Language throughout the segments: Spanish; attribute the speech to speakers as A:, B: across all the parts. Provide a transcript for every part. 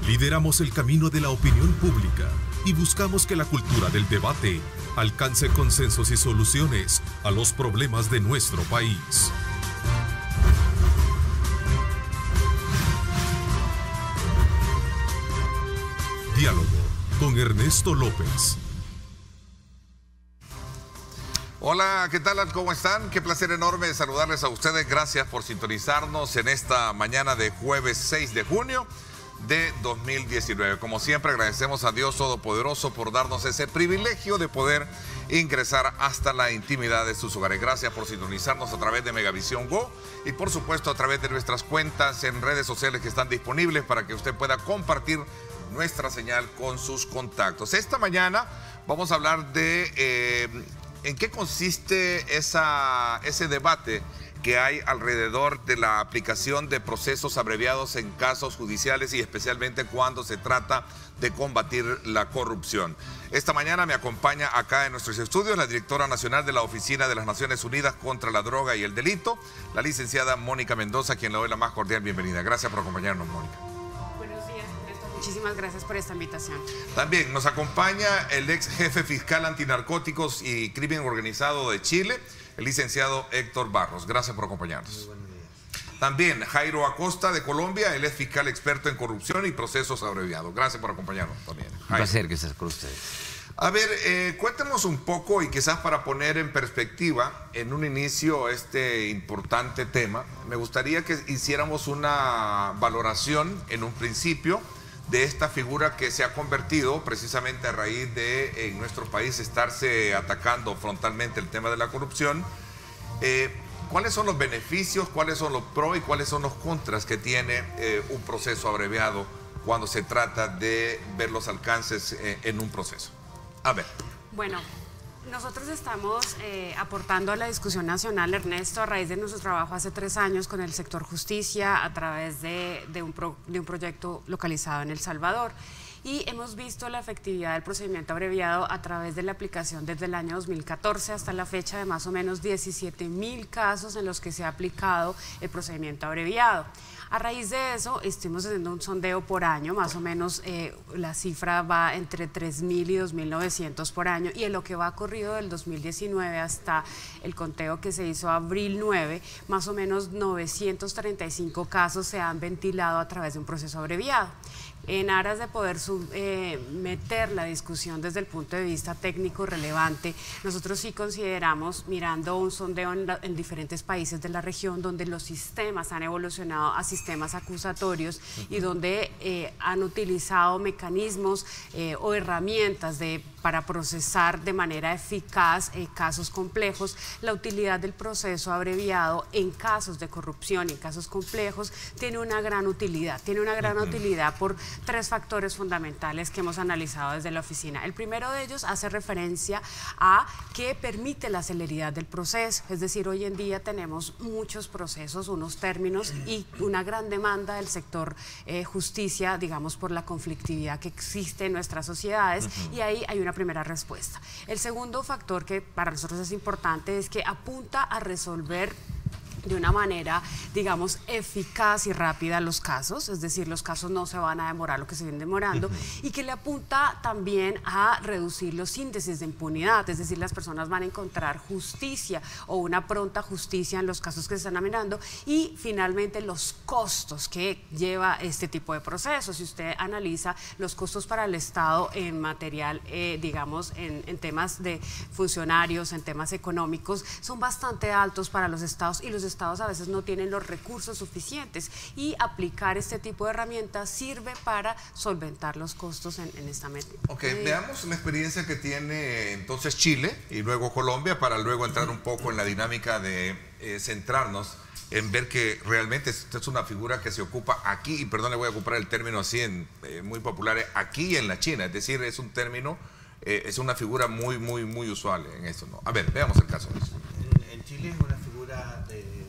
A: Lideramos el camino de la opinión pública y buscamos que la cultura del debate alcance consensos y soluciones a los problemas de nuestro país. Diálogo con Ernesto López.
B: Hola, ¿qué tal? ¿Cómo están? Qué placer enorme saludarles a ustedes. Gracias por sintonizarnos en esta mañana de jueves 6 de junio de 2019. Como siempre, agradecemos a Dios Todopoderoso por darnos ese privilegio de poder ingresar hasta la intimidad de sus hogares. Gracias por sintonizarnos a través de Megavisión Go y por supuesto a través de nuestras cuentas en redes sociales que están disponibles para que usted pueda compartir nuestra señal con sus contactos. Esta mañana vamos a hablar de en qué consiste ese debate que hay alrededor de la aplicación de procesos abreviados en casos judiciales y especialmente cuando se trata de combatir la corrupción. Esta mañana me acompaña acá en nuestros estudios la directora nacional de la Oficina de las Naciones Unidas contra la Droga y el Delito, la licenciada Mónica Mendoza, a quien le doy la más cordial bienvenida. Gracias por acompañarnos, Mónica.
C: Muchísimas gracias por esta invitación.
B: También nos acompaña el ex jefe fiscal antinarcóticos y crimen organizado de Chile, el licenciado Héctor Barros. Gracias por acompañarnos. Muy buenos días. También Jairo Acosta de Colombia, él es fiscal experto en corrupción y procesos abreviados. Gracias por acompañarnos también.
D: Un placer que estés con ustedes.
B: A ver, cuéntenos un poco y quizás para poner en perspectiva en un inicio este importante tema, me gustaría que hiciéramos una valoración en un principio de esta figura que se ha convertido precisamente a raíz de en nuestro país estarse atacando frontalmente el tema de la corrupción. ¿Cuáles son los beneficios, cuáles son los pros y cuáles son los contras que tiene un proceso abreviado cuando se trata de ver los alcances en un proceso? A ver.
C: Bueno, nosotros estamos aportando a la discusión nacional, Ernesto, a raíz de nuestro trabajo hace 3 años con el sector justicia a través de un proyecto localizado en El Salvador. Y hemos visto la efectividad del procedimiento abreviado a través de la aplicación desde el año 2014 hasta la fecha de más o menos 17.000 casos en los que se ha aplicado el procedimiento abreviado. A raíz de eso, estuvimos haciendo un sondeo por año, más o menos la cifra va entre 3.000 y 2.900 por año, y en lo que va corrido del 2019 hasta el conteo que se hizo abril 9, más o menos 935 casos se han ventilado a través de un proceso abreviado. En aras de poder meter la discusión desde el punto de vista técnico relevante, nosotros sí consideramos, mirando un sondeo en diferentes países de la región, donde los sistemas han evolucionado a sistemas acusatorios y donde han utilizado mecanismos o herramientas para procesar de manera eficaz casos complejos, la utilidad del proceso abreviado en casos de corrupción y en casos complejos tiene una gran utilidad. Tiene una gran utilidad por 3 factores fundamentales que hemos analizado desde la oficina. El primero de ellos hace referencia a que permite la celeridad del proceso, es decir, hoy en día tenemos muchos procesos, unos términos y una gran demanda del sector justicia, digamos, por la conflictividad que existe en nuestras sociedades, y ahí hay una primera respuesta. El segundo factor que para nosotros es importante es que apunta a resolver de una manera, digamos, eficaz y rápida los casos, es decir, los casos no se van a demorar lo que se viene demorando, y que le apunta también a reducir los índices de impunidad, es decir, las personas van a encontrar justicia o una pronta justicia en los casos que se están mirando, y finalmente los costos que lleva este tipo de procesos. Si usted analiza los costos para el Estado en material, digamos, en temas de funcionarios, en temas económicos, son bastante altos para los estados, y los estados a veces no tienen los recursos suficientes, y aplicar este tipo de herramientas sirve para solventar los costos en esta medida.
B: Ok, veamos la experiencia que tiene entonces Chile y luego Colombia para luego entrar un poco en la dinámica de centrarnos en ver que realmente esta es una figura que se ocupa aquí, y perdón, le voy a ocupar el término así muy popular, aquí en la China, es decir, es un término, es una figura muy usual en eso, ¿no? A ver, veamos el caso.
E: En Chile es una figura de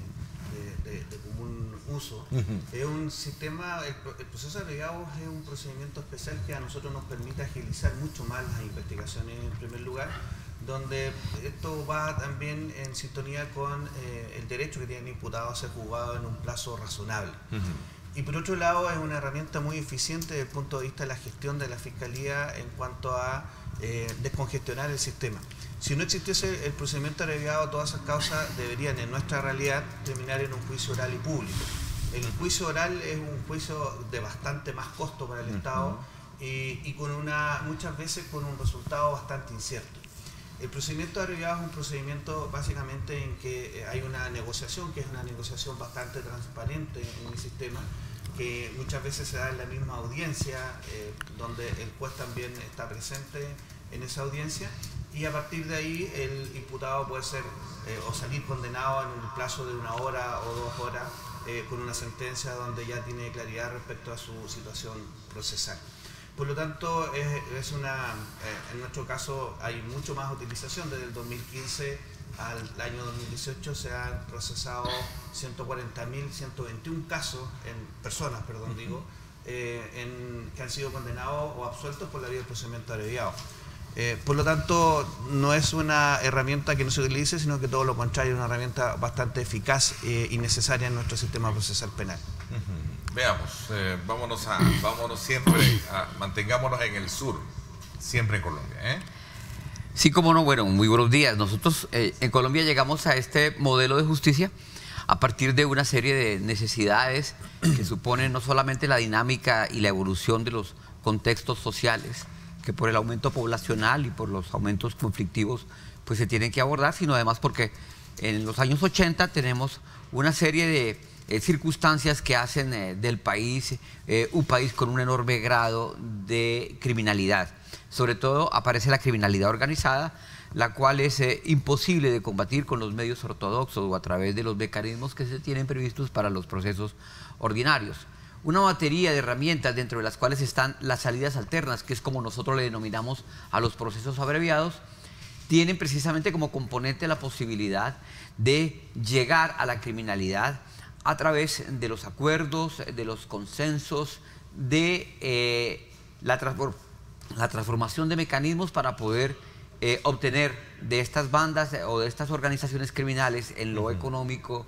E: común uso. Es un sistema, el proceso de abreviado es un procedimiento especial que a nosotros nos permite agilizar mucho más las investigaciones en primer lugar, donde esto va también en sintonía con el derecho que tiene el imputado a ser juzgado en un plazo razonable. Y por otro lado es una herramienta muy eficiente desde el punto de vista de la gestión de la Fiscalía en cuanto a descongestionar el sistema. Si no existiese el procedimiento abreviado, todas esas causas deberían, en nuestra realidad, terminar en un juicio oral y público. El juicio oral es un juicio de bastante más costo para el Estado y con muchas veces con un resultado bastante incierto. El procedimiento abreviado es un procedimiento básicamente en que hay una negociación, que es una negociación bastante transparente en el sistema, que muchas veces se da en la misma audiencia, donde el juez también está presente en esa audiencia, y a partir de ahí el imputado puede ser o salir condenado en un plazo de 1 hora o 2 horas con una sentencia donde ya tiene claridad respecto a su situación procesal. Por lo tanto, en nuestro caso hay mucho más utilización. Desde el 2015 al año 2018 se han procesado 140.121 casos, que han sido condenados o absueltos por la vía del procedimiento abreviado. Por lo tanto, no es una herramienta que no se utilice, sino que todo lo contrario, es una herramienta bastante eficaz y necesaria en nuestro sistema procesal penal.
B: Veamos, vámonos siempre, mantengámonos en el sur, siempre en Colombia, ¿eh?
D: Sí, como no, bueno, muy buenos días. Nosotros en Colombia llegamos a este modelo de justicia a partir de una serie de necesidades que suponen no solamente la dinámica y la evolución de los contextos sociales, que por el aumento poblacional y por los aumentos conflictivos pues se tienen que abordar, sino además porque en los años 80 tenemos una serie de circunstancias que hacen del país un país con un enorme grado de criminalidad. Sobre todo aparece la criminalidad organizada, la cual es imposible de combatir con los medios ortodoxos o a través de los mecanismos que se tienen previstos para los procesos ordinarios. Una batería de herramientas dentro de las cuales están las salidas alternas, que es como nosotros le denominamos a los procesos abreviados, tienen precisamente como componente la posibilidad de llegar a la criminalidad a través de los acuerdos, de los consensos, de la transformación de mecanismos para poder obtener de estas bandas o de estas organizaciones criminales en lo económico,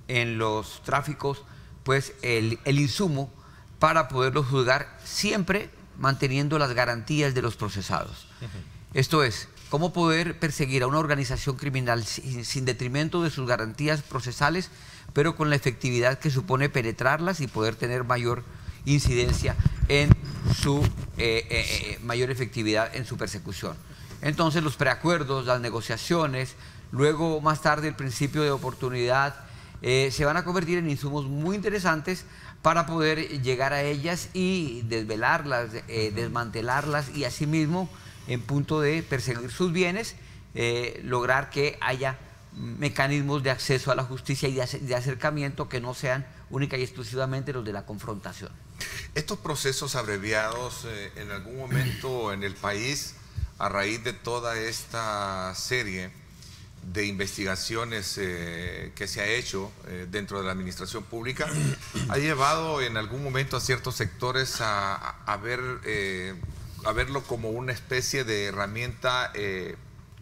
D: en los tráficos, pues el insumo para poderlos juzgar, siempre manteniendo las garantías de los procesados. Esto es, cómo poder perseguir a una organización criminal sin detrimento de sus garantías procesales, pero con la efectividad que supone penetrarlas y poder tener mayor incidencia en su mayor efectividad en su persecución. Entonces los preacuerdos, las negociaciones, luego más tarde el principio de oportunidad, se van a convertir en insumos muy interesantes para poder llegar a ellas y desvelarlas, desmantelarlas y asimismo en punto de perseguir sus bienes, lograr que haya mecanismos de acceso a la justicia y de acercamiento que no sean única y exclusivamente los de la confrontación.
B: Estos procesos abreviados en algún momento en el país, a raíz de toda esta serie de investigaciones que se ha hecho dentro de la administración pública, ha llevado en algún momento a ciertos sectores a verlo como una especie de herramienta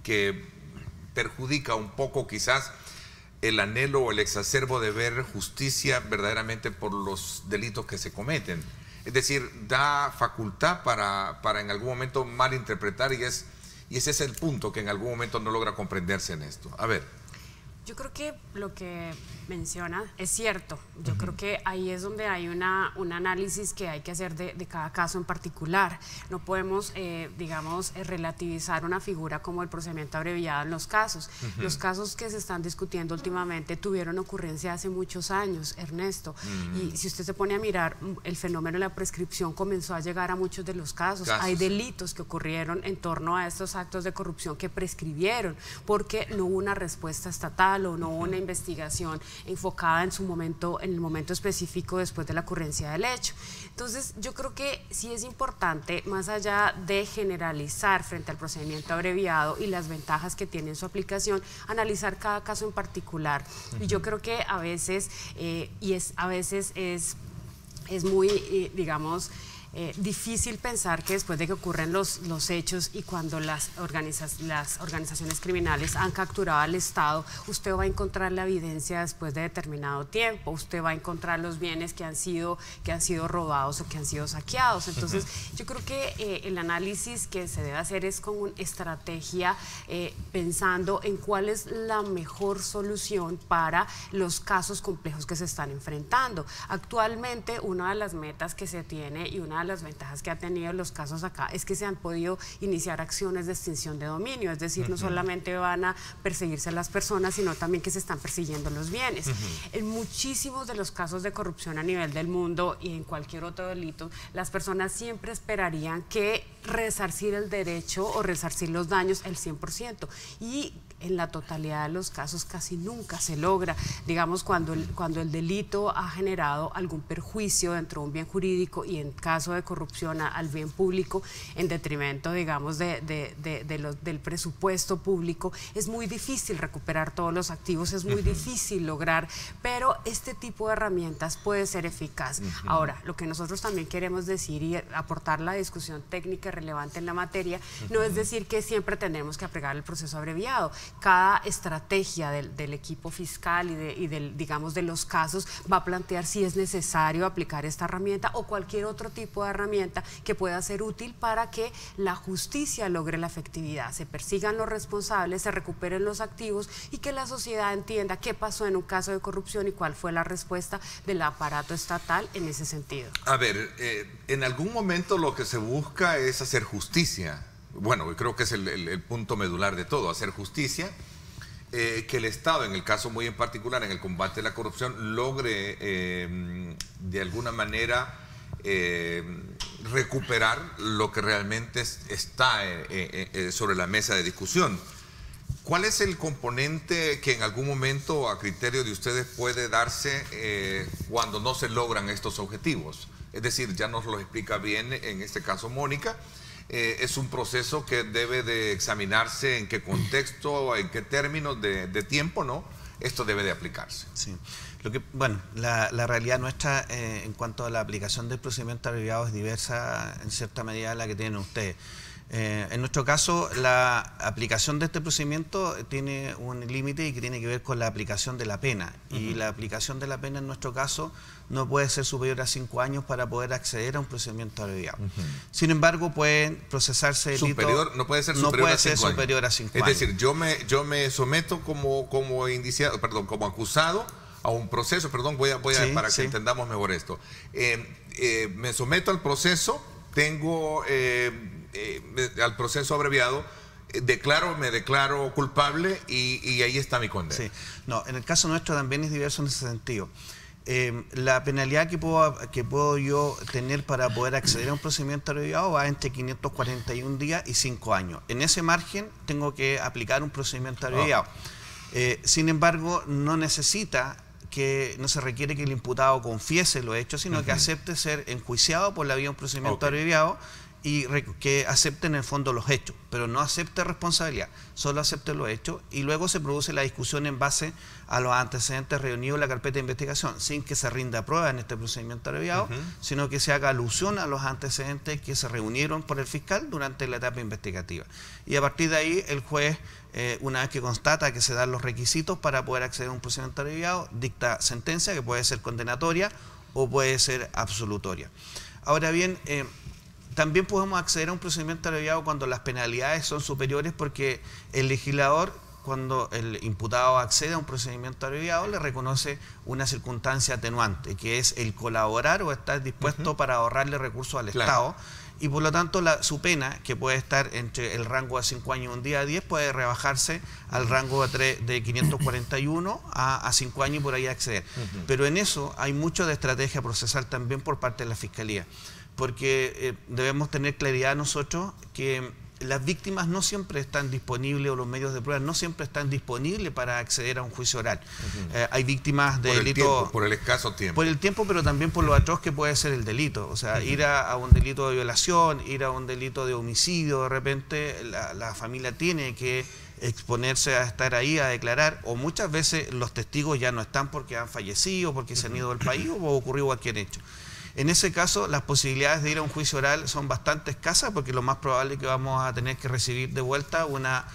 B: que perjudica un poco quizás el anhelo o el exacerbo de ver justicia verdaderamente por los delitos que se cometen. Es decir, da facultad para en algún momento malinterpretar y ese es el punto que en algún momento no logra comprenderse en esto. A ver.
C: Yo creo que lo que menciona es cierto. Yo creo que ahí es donde hay un análisis que hay que hacer de cada caso en particular. No podemos, digamos, relativizar una figura como el procedimiento abreviado en los casos. Los casos que se están discutiendo últimamente tuvieron ocurrencia hace muchos años, Ernesto. Y si usted se pone a mirar, el fenómeno de la prescripción comenzó a llegar a muchos de los casos. Hay delitos que ocurrieron en torno a estos actos de corrupción que prescribieron porque no hubo una respuesta estatal o no hubo una investigación enfocada en su momento, en el momento específico después de la ocurrencia del hecho. Entonces yo creo que sí es importante, más allá de generalizar frente al procedimiento abreviado y las ventajas que tiene en su aplicación, analizar cada caso en particular. Y yo creo que a veces, es muy, digamos, difícil pensar que después de que ocurren los hechos y cuando las organizaciones criminales han capturado al Estado, usted va a encontrar la evidencia después de determinado tiempo, usted va a encontrar los bienes que han sido robados o que han sido saqueados. Entonces, yo creo que el análisis que se debe hacer es con una estrategia pensando en cuál es la mejor solución para los casos complejos que se están enfrentando. Actualmente, una de las metas que se tiene y una de las ventajas que ha tenido los casos acá es que se han podido iniciar acciones de extinción de dominio, es decir, no solamente van a perseguirse a las personas, sino también que se están persiguiendo los bienes. En muchísimos de los casos de corrupción a nivel del mundo y en cualquier otro delito, las personas siempre esperarían que resarcir el derecho o resarcir los daños el 100%, y en la totalidad de los casos casi nunca se logra. Digamos, cuando el delito ha generado algún perjuicio dentro de un bien jurídico y en caso de corrupción al bien público en detrimento, digamos, del presupuesto público, es muy difícil recuperar todos los activos, es muy difícil lograr, pero este tipo de herramientas puede ser eficaz. Ahora, lo que nosotros también queremos decir y aportar la discusión técnica relevante en la materia, no es decir que siempre tenemos que aplicar el proceso abreviado. Cada estrategia del equipo fiscal y digamos, de los casos va a plantear si es necesario aplicar esta herramienta o cualquier otro tipo de herramienta que pueda ser útil para que la justicia logre la efectividad, se persigan los responsables, se recuperen los activos y que la sociedad entienda qué pasó en un caso de corrupción y cuál fue la respuesta del aparato estatal en ese sentido.
B: A ver, en algún momento lo que se busca es hacer justicia. Bueno, creo que es el punto medular de todo, hacer justicia, que el Estado, en el caso muy en particular, en el combate a la corrupción, logre de alguna manera recuperar lo que realmente está sobre la mesa de discusión. ¿Cuál es el componente que en algún momento, a criterio de ustedes, puede darse cuando no se logran estos objetivos? Es decir, ya nos lo explica bien en este caso Mónica. Es un proceso que debe de examinarse en qué contexto, en qué términos de tiempo, ¿no? Esto debe de aplicarse.
E: Sí. Bueno, la realidad nuestra en cuanto a la aplicación del procedimiento abreviado es diversa en cierta medida a la que tienen ustedes. En nuestro caso, la aplicación de este procedimiento tiene un límite y que tiene que ver con la aplicación de la pena. Y la aplicación de la pena en nuestro caso no puede ser superior a 5 años para poder acceder a un procedimiento abreviado. Sin embargo, pueden procesarse delitos.
B: No puede ser superior a 5 años.
E: Es
B: decir, yo me someto como indiciado, perdón, como acusado a un proceso, perdón, para que entendamos mejor esto. Me someto al proceso, tengo al proceso abreviado, me declaro culpable y ahí está mi condena.
E: Sí. No, en el caso nuestro también es diverso en ese sentido. La penalidad que puedo yo tener para poder acceder a un procedimiento abreviado va entre 541 días y 5 años. En ese margen tengo que aplicar un procedimiento abreviado. Sin embargo, no se requiere que el imputado confiese lo hecho, sino que acepte ser enjuiciado por la vía de un procedimiento abreviado y que acepte en el fondo los hechos, pero no acepte responsabilidad, solo acepte los hechos, y luego se produce la discusión en base a los antecedentes reunidos en la carpeta de investigación, sin que se rinda prueba en este procedimiento abreviado, sino que se haga alusión a los antecedentes que se reunieron por el fiscal durante la etapa investigativa. Y a partir de ahí el juez, una vez que constata que se dan los requisitos para poder acceder a un procedimiento abreviado, dicta sentencia que puede ser condenatoria o puede ser absolutoria. Ahora bien, también podemos acceder a un procedimiento abreviado cuando las penalidades son superiores, porque el legislador, cuando el imputado accede a un procedimiento abreviado, le reconoce una circunstancia atenuante, que es el colaborar o estar dispuesto para ahorrarle recursos al Estado, y por lo tanto su pena, que puede estar entre el rango de 5 años y un día a 10, puede rebajarse al rango de 541 a 5 años y por ahí acceder. Pero en eso hay mucho de estrategia procesal también por parte de la Fiscalía, porque debemos tener claridad nosotros que las víctimas no siempre están disponibles, o los medios de prueba no siempre están disponibles para acceder a un juicio oral. Hay víctimas de delito...
B: Por el escaso tiempo.
E: Por el tiempo, pero también por lo atroz que puede ser el delito. O sea, ir a un delito de violación, ir a un delito de homicidio, de repente la familia tiene que exponerse a estar ahí, a declarar, o muchas veces los testigos ya no están porque han fallecido, porque se han ido del país o ocurrió cualquier hecho. En ese caso, las posibilidades de ir a un juicio oral son bastante escasas porque lo más probable es que vamos a tener que recibir de vuelta una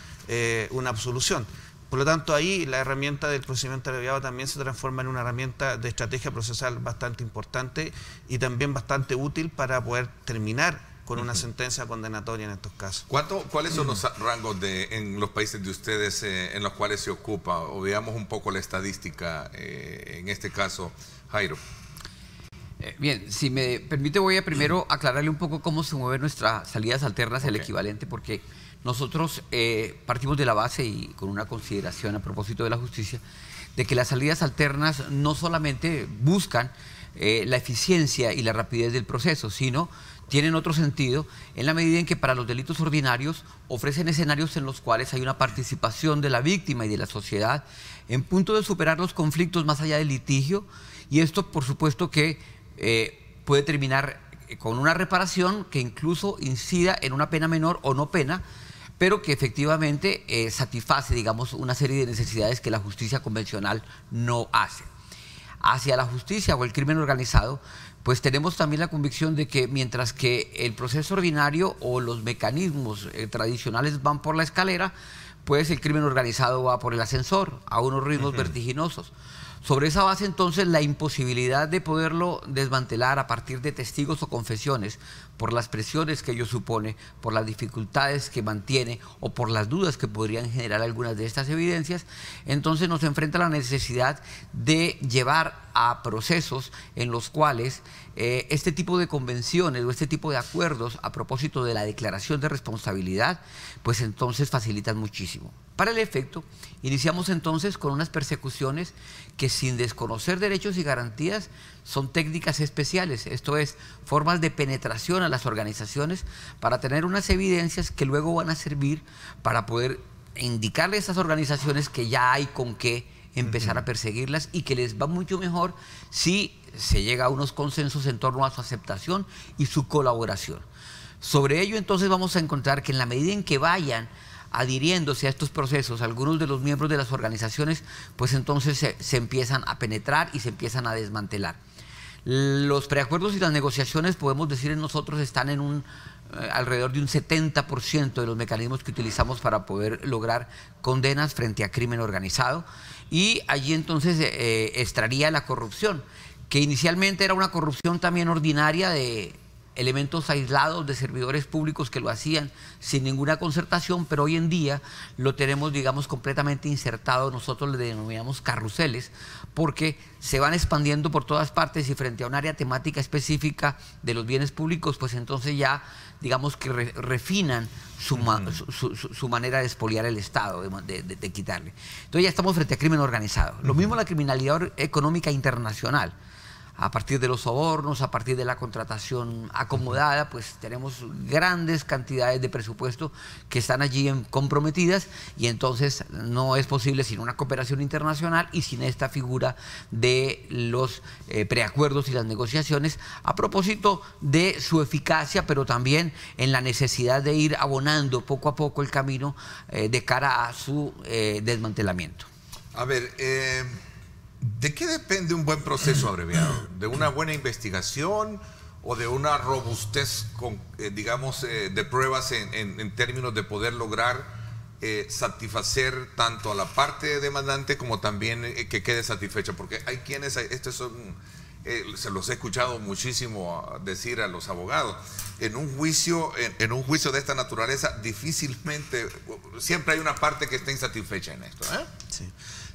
E: absolución. Por lo tanto, ahí la herramienta del procedimiento abreviado también se transforma en una herramienta de estrategia procesal bastante importante y también bastante útil para poder terminar con una sentencia condenatoria en estos casos.
B: ¿Cuáles son los rangos en los países de ustedes en los cuales se ocupa? O veamos un poco la estadística en este caso, Jairo.
D: Bien, si me permite voy a primero aclararle un poco cómo se mueven nuestras salidas alternas, el equivalente, porque nosotros partimos de la base y con una consideración a propósito de la justicia, de que las salidas alternas no solamente buscan la eficiencia y la rapidez del proceso, sino tienen otro sentido en la medida en que para los delitos ordinarios ofrecen escenarios en los cuales hay una participación de la víctima y de la sociedad en punto de superar los conflictos más allá del litigio, y esto por supuesto que puede terminar con una reparación que incluso incida en una pena menor o no pena, pero que efectivamente satisface, digamos, una serie de necesidades que la justicia convencional no hace. Hacia la justicia o el crimen organizado, pues tenemos también la convicción de que mientras que el proceso ordinario o los mecanismos tradicionales van por la escalera, pues el crimen organizado va por el ascensor a unos ritmos vertiginosos. Sobre esa base, entonces, la imposibilidad de poderlo desmantelar a partir de testigos o confesiones, por las presiones que ello supone, por las dificultades que mantiene o por las dudas que podrían generar algunas de estas evidencias, entonces nos enfrenta a la necesidad de llevar a procesos en los cuales este tipo de convenciones o este tipo de acuerdos a propósito de la declaración de responsabilidad, pues entonces facilitan muchísimo. Para el efecto, iniciamos entonces con unas persecuciones que, sin desconocer derechos y garantías, son técnicas especiales, esto es, formas de penetración a las organizaciones para tener unas evidencias que luego van a servir para poder indicarle a esas organizaciones que ya hay con qué empezar a perseguirlas y que les va mucho mejor si se llega a unos consensos en torno a su aceptación y su colaboración. Sobre ello, entonces, vamos a encontrar que en la medida en que vayan adhiriéndose a estos procesos algunos de los miembros de las organizaciones, pues entonces se empiezan a penetrar y se empiezan a desmantelar. Los preacuerdos y las negociaciones, podemos decir en nosotros, están en alrededor de un 70% de los mecanismos que utilizamos para poder lograr condenas frente a crimen organizado, y allí entonces estaría la corrupción, que inicialmente era una corrupción también ordinaria de elementos aislados de servidores públicos que lo hacían sin ninguna concertación, pero hoy en día lo tenemos, digamos, completamente insertado. Nosotros le denominamos carruseles, porque se van expandiendo por todas partes y frente a un área temática específica de los bienes públicos, pues entonces ya, digamos que refinan su manera de expoliar el Estado, de quitarle. Entonces ya estamos frente a crimen organizado. Lo mismo la criminalidad económica internacional. A partir de los sobornos, a partir de la contratación acomodada, pues tenemos grandes cantidades de presupuesto que están allí comprometidas, y entonces no es posible sin una cooperación internacional y sin esta figura de los preacuerdos y las negociaciones, a propósito de su eficacia, pero también en la necesidad de ir abonando poco a poco el camino de cara a su desmantelamiento.
B: A ver, ¿de qué depende un buen proceso abreviado? ¿De una buena investigación o de una robustez, digamos, de pruebas en términos de poder lograr satisfacer tanto a la parte demandante como también que quede satisfecha? Porque hay quienes, se los he escuchado muchísimo decir a los abogados, en un juicio de esta naturaleza, difícilmente, siempre hay una parte que está insatisfecha en esto, ¿eh?
E: Sí.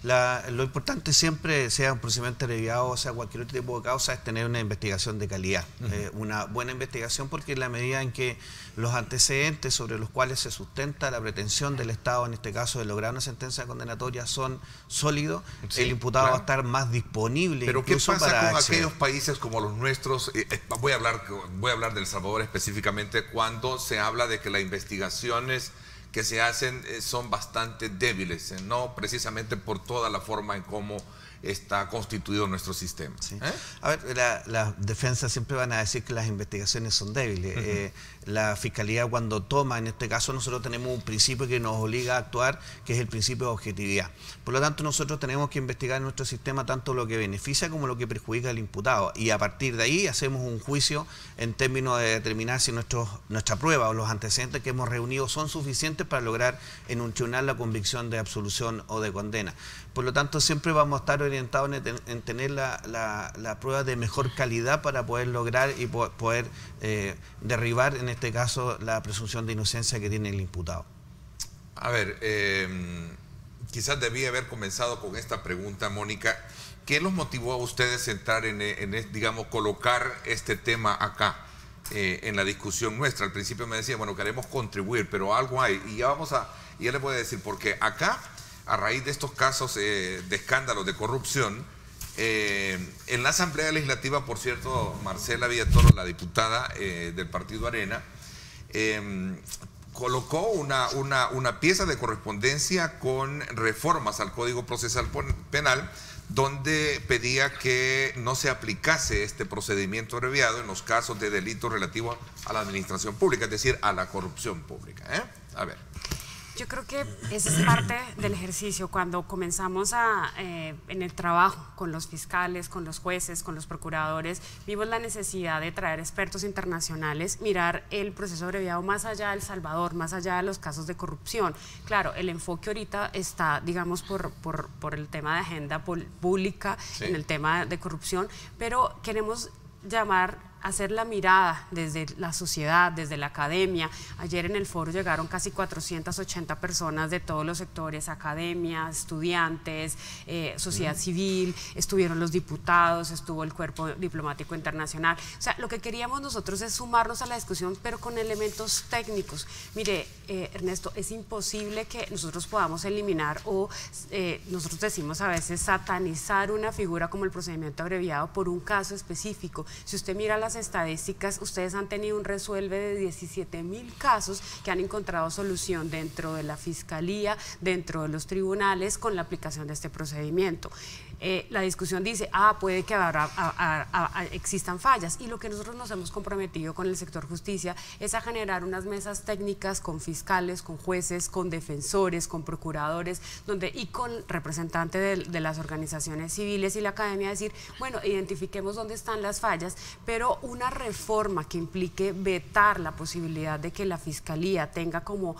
E: Lo importante siempre, sea un procedimiento abreviado o sea cualquier otro tipo de causa, es tener una investigación de calidad. Una buena investigación, porque en la medida en que los antecedentes sobre los cuales se sustenta la pretensión del Estado, en este caso de lograr una sentencia condenatoria, son sólidos, sí, el imputado va a estar más disponible.
B: Pero ¿qué pasa con aquellos países como los nuestros? Voy a hablar de El Salvador específicamente, cuando se habla de que las investigaciones que se hacen son bastante débiles, no precisamente por toda la forma en cómo está constituido nuestro sistema.
E: Sí. A ver, las defensas siempre van a decir que las investigaciones son débiles. La Fiscalía, cuando toma, en este caso nosotros tenemos un principio que nos obliga a actuar, que es el principio de objetividad. Por lo tanto, nosotros tenemos que investigar en nuestro sistema tanto lo que beneficia como lo que perjudica al imputado, y a partir de ahí hacemos un juicio en términos de determinar si nuestra prueba o los antecedentes que hemos reunido son suficientes para lograr en un tribunal la convicción de absolución o de condena. Por lo tanto, siempre vamos a estar orientados en tener la prueba de mejor calidad para poder lograr y poder derribar, en este caso, la presunción de inocencia que tiene el imputado.
B: A ver, quizás debí haber comenzado con esta pregunta, Mónica. ¿Qué los motivó a ustedes a entrar digamos, colocar este tema acá en la discusión nuestra? Al principio me decían, bueno, queremos contribuir, pero algo hay. Y ya les voy a decir, porque acá, a raíz de estos casos de escándalos de corrupción, en la Asamblea Legislativa, por cierto, Marcela Villatoro, la diputada del Partido Arena, colocó una pieza de correspondencia con reformas al Código Procesal Penal, donde pedía que no se aplicase este procedimiento abreviado en los casos de delitos relativos a la administración pública, es decir, a la corrupción pública. A ver.
C: Yo creo que esa es parte del ejercicio. Cuando comenzamos en el trabajo con los fiscales, con los jueces, con los procuradores, vimos la necesidad de traer expertos internacionales, mirar el proceso abreviado más allá de El Salvador, más allá de los casos de corrupción. Claro, el enfoque ahorita está, digamos, por el tema de agenda pública, sí, en el tema de corrupción, pero queremos hacer la mirada desde la sociedad, desde la academia. Ayer en el foro llegaron casi 480 personas de todos los sectores, academia, estudiantes, sociedad civil, estuvieron los diputados, estuvo el Cuerpo Diplomático Internacional. O sea, lo que queríamos nosotros es sumarnos a la discusión, pero con elementos técnicos. Mire, Ernesto, es imposible que nosotros podamos eliminar o nosotros decimos a veces satanizar una figura como el procedimiento abreviado por un caso específico. Si usted mira las estadísticas, ustedes han tenido un resuelve de 17.000 casos que han encontrado solución dentro de la Fiscalía, dentro de los tribunales, con la aplicación de este procedimiento. La discusión dice, puede que existan fallas, y lo que nosotros nos hemos comprometido con el sector justicia es a generar unas mesas técnicas con fiscales, con jueces, con defensores, con procuradores, y con representantes de las organizaciones civiles y la academia, decir, bueno, identifiquemos dónde están las fallas, pero una reforma que implique vetar la posibilidad de que la Fiscalía tenga como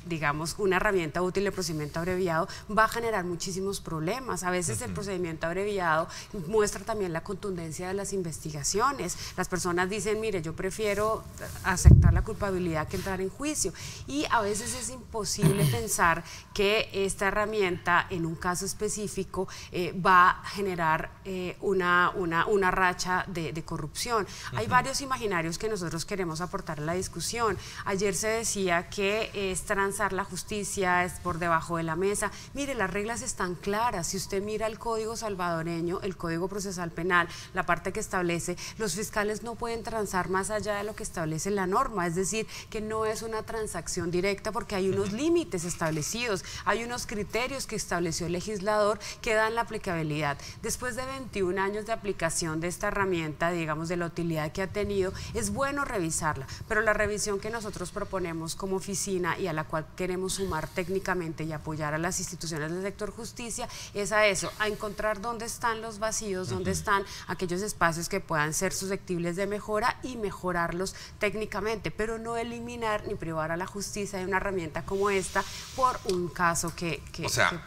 C: digamos, una herramienta útil de procedimiento abreviado, va a generar muchísimos problemas. A veces el procedimiento abreviado muestra también la contundencia de las investigaciones. Las personas dicen, mire, yo prefiero aceptar la culpabilidad que entrar en juicio. Y a veces es imposible pensar que esta herramienta, en un caso específico, va a generar una racha de corrupción. Hay varios imaginarios que nosotros queremos aportar a la discusión. Ayer se decía que es la justicia, es por debajo de la mesa. Mire, las reglas están claras. Si usted mira el Código salvadoreño, el Código Procesal Penal, la parte que establece, los fiscales no pueden transar más allá de lo que establece la norma, es decir, que no es una transacción directa porque hay unos límites establecidos, hay unos criterios que estableció el legislador que dan la aplicabilidad. Después de 21 años de aplicación de esta herramienta, digamos, de la utilidad que ha tenido, es bueno revisarla, pero la revisión que nosotros proponemos como oficina y a la cual queremos sumar técnicamente y apoyar a las instituciones del sector justicia es a eso, a encontrar dónde están los vacíos, dónde están aquellos espacios que puedan ser susceptibles de mejora y mejorarlos técnicamente, pero no eliminar ni privar a la justicia de una herramienta como esta por un caso que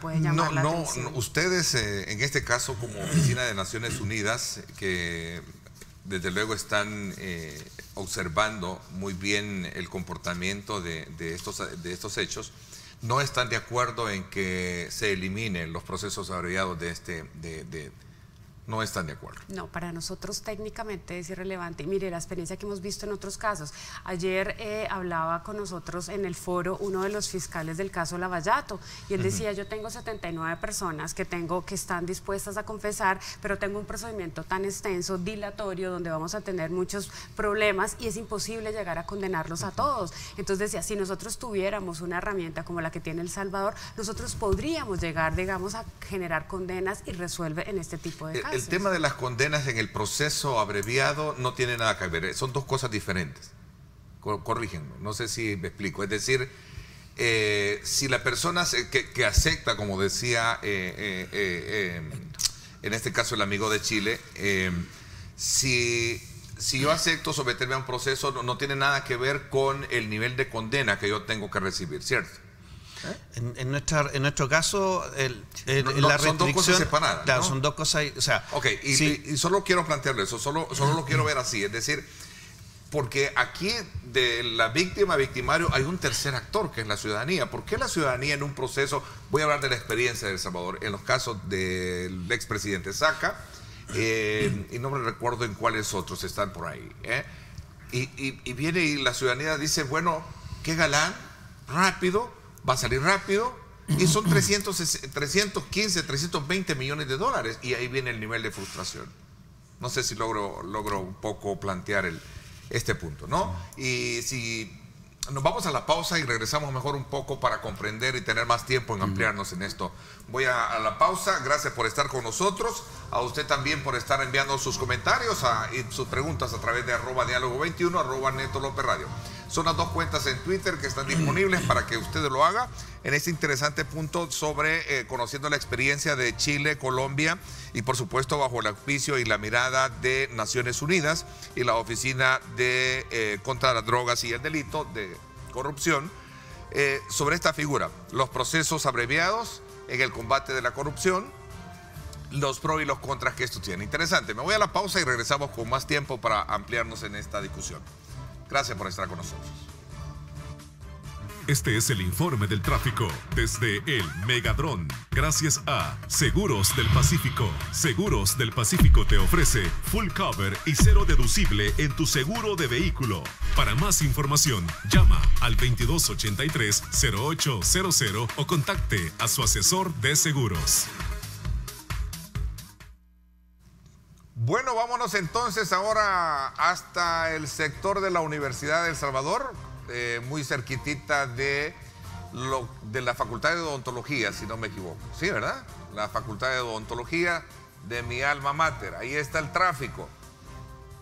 C: puede llamar la atención.
B: Ustedes, en este caso, como Oficina de Naciones Unidas, que desde luego están observando muy bien el comportamiento de estos hechos, no están de acuerdo en que se eliminen los procesos abreviados de no están de acuerdo.
C: No, para nosotros técnicamente es irrelevante. Mire, la experiencia que hemos visto en otros casos. Ayer hablaba con nosotros en el foro uno de los fiscales del caso Lavallato y él decía, yo tengo 79 personas que están dispuestas a confesar, pero tengo un procedimiento tan extenso, dilatorio, donde vamos a tener muchos problemas y es imposible llegar a condenarlos a todos. Entonces decía, si nosotros tuviéramos una herramienta como la que tiene El Salvador, nosotros podríamos llegar, digamos, a generar condenas y resuelve en este tipo de casos.
B: El tema de las condenas en el proceso abreviado no tiene nada que ver, son dos cosas diferentes. Corrígenme, no sé si me explico. Es decir, si la persona que acepta, como decía en este caso el amigo de Chile, si yo acepto someterme a un proceso, no tiene nada que ver con el nivel de condena que yo tengo que recibir, ¿cierto?
E: En nuestro caso, la
B: son dos cosas separadas.
E: Claro,
B: ¿no?
E: son dos cosas. O sea,
B: ok,
E: sí.
B: y solo quiero plantearlo eso, solo lo quiero ver así. Es decir, porque aquí de la víctima, victimario, hay un tercer actor que es la ciudadanía. ¿Por qué la ciudadanía en un proceso? Voy a hablar de la experiencia de El Salvador. En los casos del expresidente Saca, y no me recuerdo en cuáles otros están por ahí. Y viene y la ciudadanía dice, bueno, qué galán, rápido. Va a salir rápido y son 315, 320 millones de dólares y ahí viene el nivel de frustración. No sé si logro un poco plantear este punto, ¿no? Y si nos vamos a la pausa y regresamos mejor un poco para comprender y tener más tiempo en ampliarnos en esto. Voy a la pausa, gracias por estar con nosotros, a usted también por estar enviando sus comentarios y sus preguntas a través de @diálogo21, @Neto López Radio. Son las dos cuentas en Twitter que están disponibles para que usted lo haga en este interesante punto sobre conociendo la experiencia de Chile, Colombia y por supuesto bajo el auspicio y la mirada de Naciones Unidas y la Oficina de contra las Drogas y el Delito de Corrupción sobre esta figura, los procesos abreviados en el combate de la corrupción, los pros y los contras que esto tiene. Interesante, me voy a la pausa y regresamos con más tiempo para ampliarnos en esta discusión. Gracias por estar con nosotros.
A: Este es el informe del tráfico desde el Megadrón. Gracias a Seguros del Pacífico. Seguros del Pacífico te ofrece full cover y cero deducible en tu seguro de vehículo. Para más información, llama al 2283-0800 o contacte a su asesor de seguros.
B: Bueno, vámonos entonces ahora hasta el sector de la Universidad de El Salvador, muy cerquitita de la Facultad de Odontología, si no me equivoco. Sí, ¿verdad? La Facultad de Odontología de mi alma mater. Ahí está el tráfico.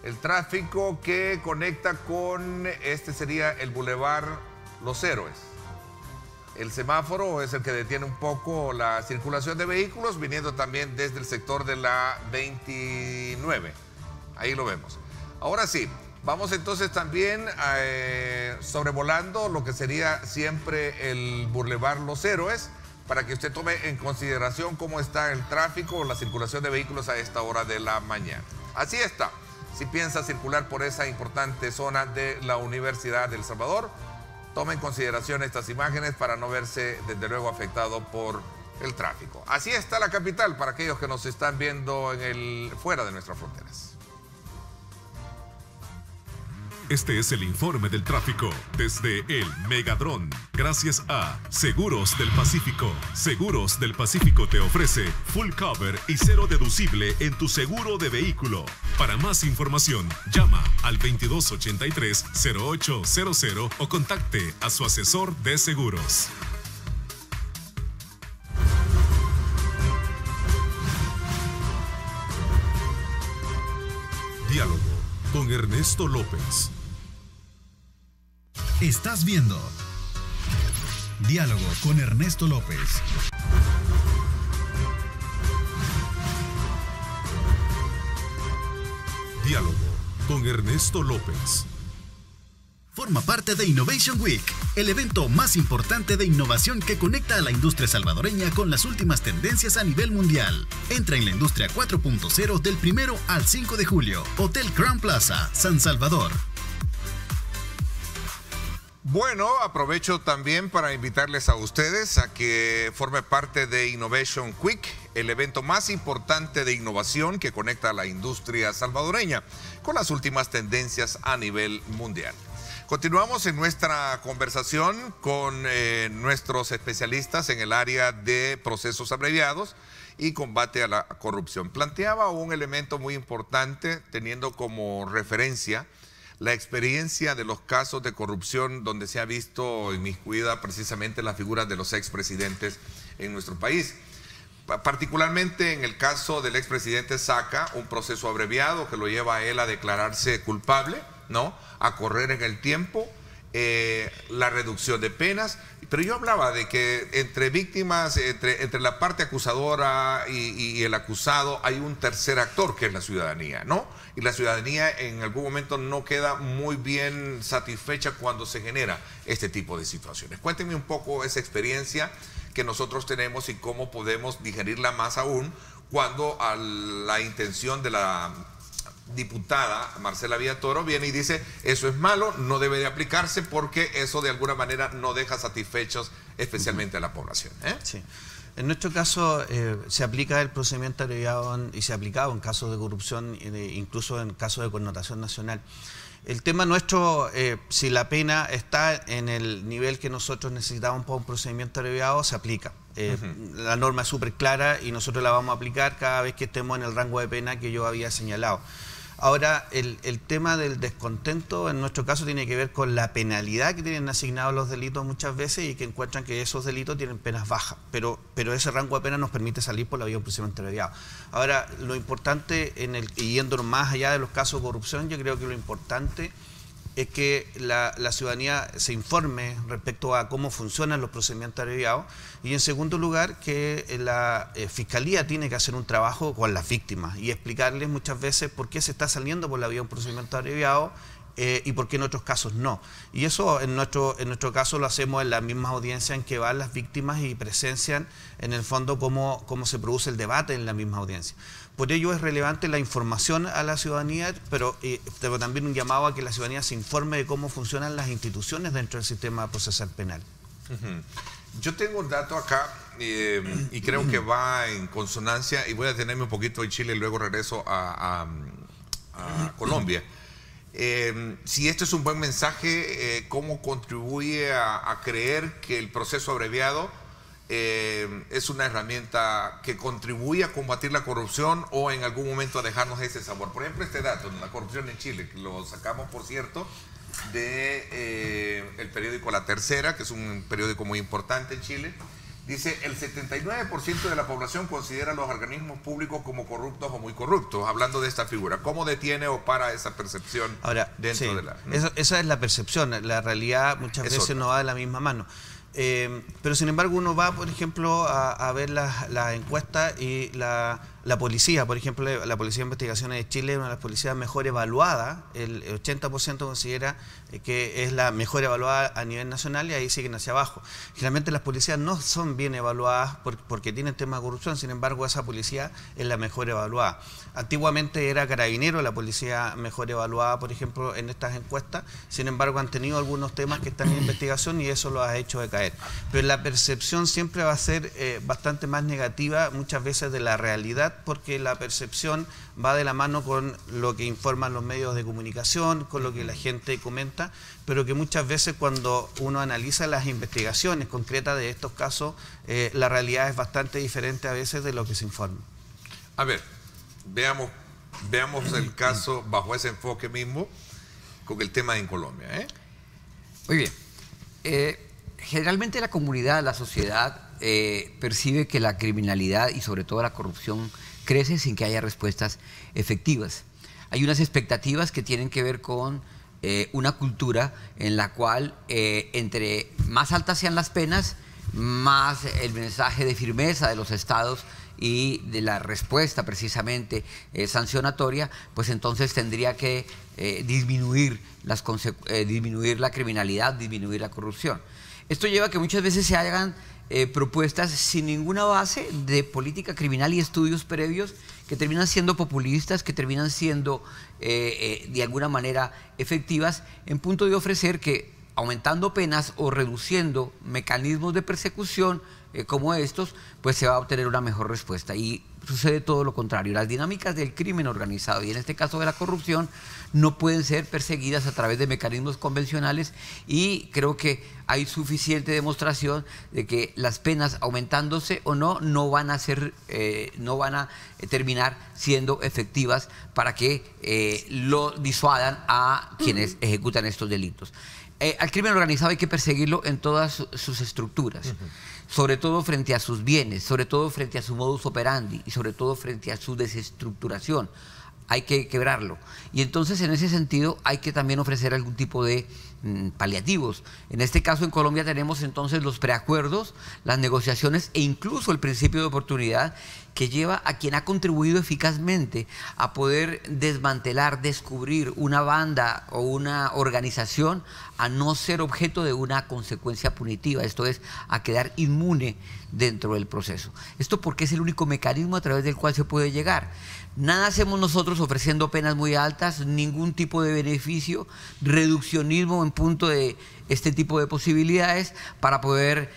B: El tráfico que conecta con, sería el Boulevard Los Héroes. El semáforo es el que detiene un poco la circulación de vehículos, viniendo también desde el sector de la 29. Ahí lo vemos. Ahora sí, vamos entonces también sobrevolando lo que sería siempre el Boulevard Los Héroes, para que usted tome en consideración cómo está el tráfico o la circulación de vehículos a esta hora de la mañana. Así está. Si piensa circular por esa importante zona de la Universidad de El Salvador, tome en consideración estas imágenes para no verse, desde luego, afectado por el tráfico. Así está la capital para aquellos que nos están viendo fuera de nuestras fronteras.
A: Este es el informe del tráfico desde el Megadrón. Gracias a Seguros del Pacífico. Seguros del Pacífico te ofrece full cover y cero deducible en tu seguro de vehículo. Para más información, llama al 2283-0800 o contacte a su asesor de seguros. Diálogo con Ernesto López.
F: Estás viendo Diálogo con Ernesto López.
A: Diálogo con Ernesto López.
F: Forma parte de Innovation Week, el evento más importante de innovación que conecta a la industria salvadoreña con las últimas tendencias a nivel mundial. Entra en la industria 4.0 del 1 al 5 de julio. Hotel Crown Plaza, San Salvador.
B: Bueno, aprovecho también para invitarles a ustedes a que forme parte de Innovation Week, el evento más importante de innovación que conecta a la industria salvadoreña con las últimas tendencias a nivel mundial. Continuamos en nuestra conversación con nuestros especialistas en el área de procesos abreviados y combate a la corrupción. Planteaba un elemento muy importante teniendo como referencia la experiencia de los casos de corrupción donde se ha visto inmiscuida precisamente la figura de los expresidentes en nuestro país. Particularmente en el caso del expresidente Saca, un proceso abreviado que lo lleva a él a declararse culpable, ¿no? A correr en el tiempo, la reducción de penas. Pero yo hablaba de que entre víctimas, entre la parte acusadora y el acusado, hay un tercer actor que es la ciudadanía, ¿no? Y la ciudadanía en algún momento no queda muy bien satisfecha cuando se genera este tipo de situaciones. Cuéntenme un poco esa experiencia que nosotros tenemos y cómo podemos digerirla más aún cuando a la intención de la diputada Marcela Villatoro viene y dice eso es malo, no debe de aplicarse porque eso de alguna manera no deja satisfechos especialmente a la población.
E: Sí. En nuestro caso se aplica el procedimiento abreviado y se ha aplicado en casos de corrupción, incluso en casos de connotación nacional. El tema nuestro, si la pena está en el nivel que nosotros necesitamos para un procedimiento abreviado, se aplica. La norma es súper clara y nosotros la vamos a aplicar cada vez que estemos en el rango de pena que yo había señalado. Ahora, el tema del descontento en nuestro caso tiene que ver con la penalidad que tienen asignados los delitos muchas veces y que encuentran que esos delitos tienen penas bajas, pero ese rango de pena nos permite salir por la vía de un procedimiento abreviado. Ahora, lo importante, y yéndonos más allá de los casos de corrupción, yo creo que lo importante es que la ciudadanía se informe respecto a cómo funcionan los procedimientos abreviados y en segundo lugar que la Fiscalía tiene que hacer un trabajo con las víctimas y explicarles muchas veces por qué se está saliendo por la vía de un procedimiento abreviado y por qué en otros casos no. Y eso en nuestro caso lo hacemos en la misma audiencia en que van las víctimas y presencian en el fondo cómo se produce el debate en la misma audiencia. Por ello es relevante la información a la ciudadanía, pero también un llamado a que la ciudadanía se informe de cómo funcionan las instituciones dentro del sistema procesal penal.
B: Yo tengo un dato acá y creo que va en consonancia y voy a detenerme un poquito en Chile y luego regreso a Colombia. Si este es un buen mensaje, ¿cómo contribuye a creer que el proceso abreviado es una herramienta que contribuye a combatir la corrupción o en algún momento a dejarnos ese sabor? Por ejemplo, este dato, la corrupción en Chile, que lo sacamos, por cierto, de el periódico La Tercera, que es un periódico muy importante en Chile. Dice, el 79% de la población considera a los organismos públicos como corruptos o muy corruptos, hablando de esta figura. ¿Cómo detiene o para esa percepción dentro de la...?
E: Esa es la percepción, la realidad muchas veces no va de la misma mano. Pero sin embargo uno va, por ejemplo, a ver las encuestas y la policía, por ejemplo, la Policía de Investigaciones de Chile es una de las policías mejor evaluadas, el 80% considera que es la mejor evaluada a nivel nacional y ahí siguen hacia abajo. Generalmente las policías no son bien evaluadas porque tienen temas de corrupción, sin embargo esa policía es la mejor evaluada. Antiguamente era Carabinero la policía mejor evaluada, por ejemplo, en estas encuestas, sin embargo han tenido algunos temas que están en investigación y eso los ha hecho decaer. Pero la percepción siempre va a ser bastante más negativa muchas veces de la realidad, porque la percepción va de la mano con lo que informan los medios de comunicación, con lo que la gente comenta, pero que muchas veces cuando uno analiza las investigaciones concretas de estos casos, la realidad es bastante diferente a veces de lo que se informa.
B: A ver, veamos el caso bajo ese enfoque mismo con el tema en Colombia.
D: Muy bien. Generalmente la comunidad, la sociedad percibe que la criminalidad y sobre todo la corrupción crece sin que haya respuestas efectivas. Hay unas expectativas que tienen que ver con una cultura en la cual entre más altas sean las penas, más el mensaje de firmeza de los estados y de la respuesta precisamente sancionatoria, pues entonces tendría que disminuir la criminalidad, disminuir la corrupción. Esto lleva a que muchas veces se hagan propuestas sin ninguna base de política criminal y estudios previos que terminan siendo populistas, que terminan siendo de alguna manera efectivas en punto de ofrecer que aumentando penas o reduciendo mecanismos de persecución como estos, pues se va a obtener una mejor respuesta. Y sucede todo lo contrario. Las dinámicas del crimen organizado, y en este caso de la corrupción, no pueden ser perseguidas a través de mecanismos convencionales, y creo que hay suficiente demostración de que las penas, aumentándose o no, no van a terminar siendo efectivas para que lo disuadan a quienes ejecutan estos delitos. Al crimen organizado hay que perseguirlo en todas sus estructuras, sobre todo frente a sus bienes, sobre todo frente a su modus operandi y sobre todo frente a su desestructuración. Hay que quebrarlo. Y entonces, en ese sentido, hay que también ofrecer algún tipo de paliativos. En este caso, en Colombia tenemos entonces los preacuerdos, las negociaciones e incluso el principio de oportunidad, que lleva a quien ha contribuido eficazmente a poder desmantelar, descubrir una banda o una organización, a no ser objeto de una consecuencia punitiva, esto es, a quedar inmune dentro del proceso. Esto porque es el único mecanismo a través del cual se puede llegar. Nada hacemos nosotros ofreciendo penas muy altas, ningún tipo de beneficio, reduccionismo en punto de este tipo de posibilidades para poder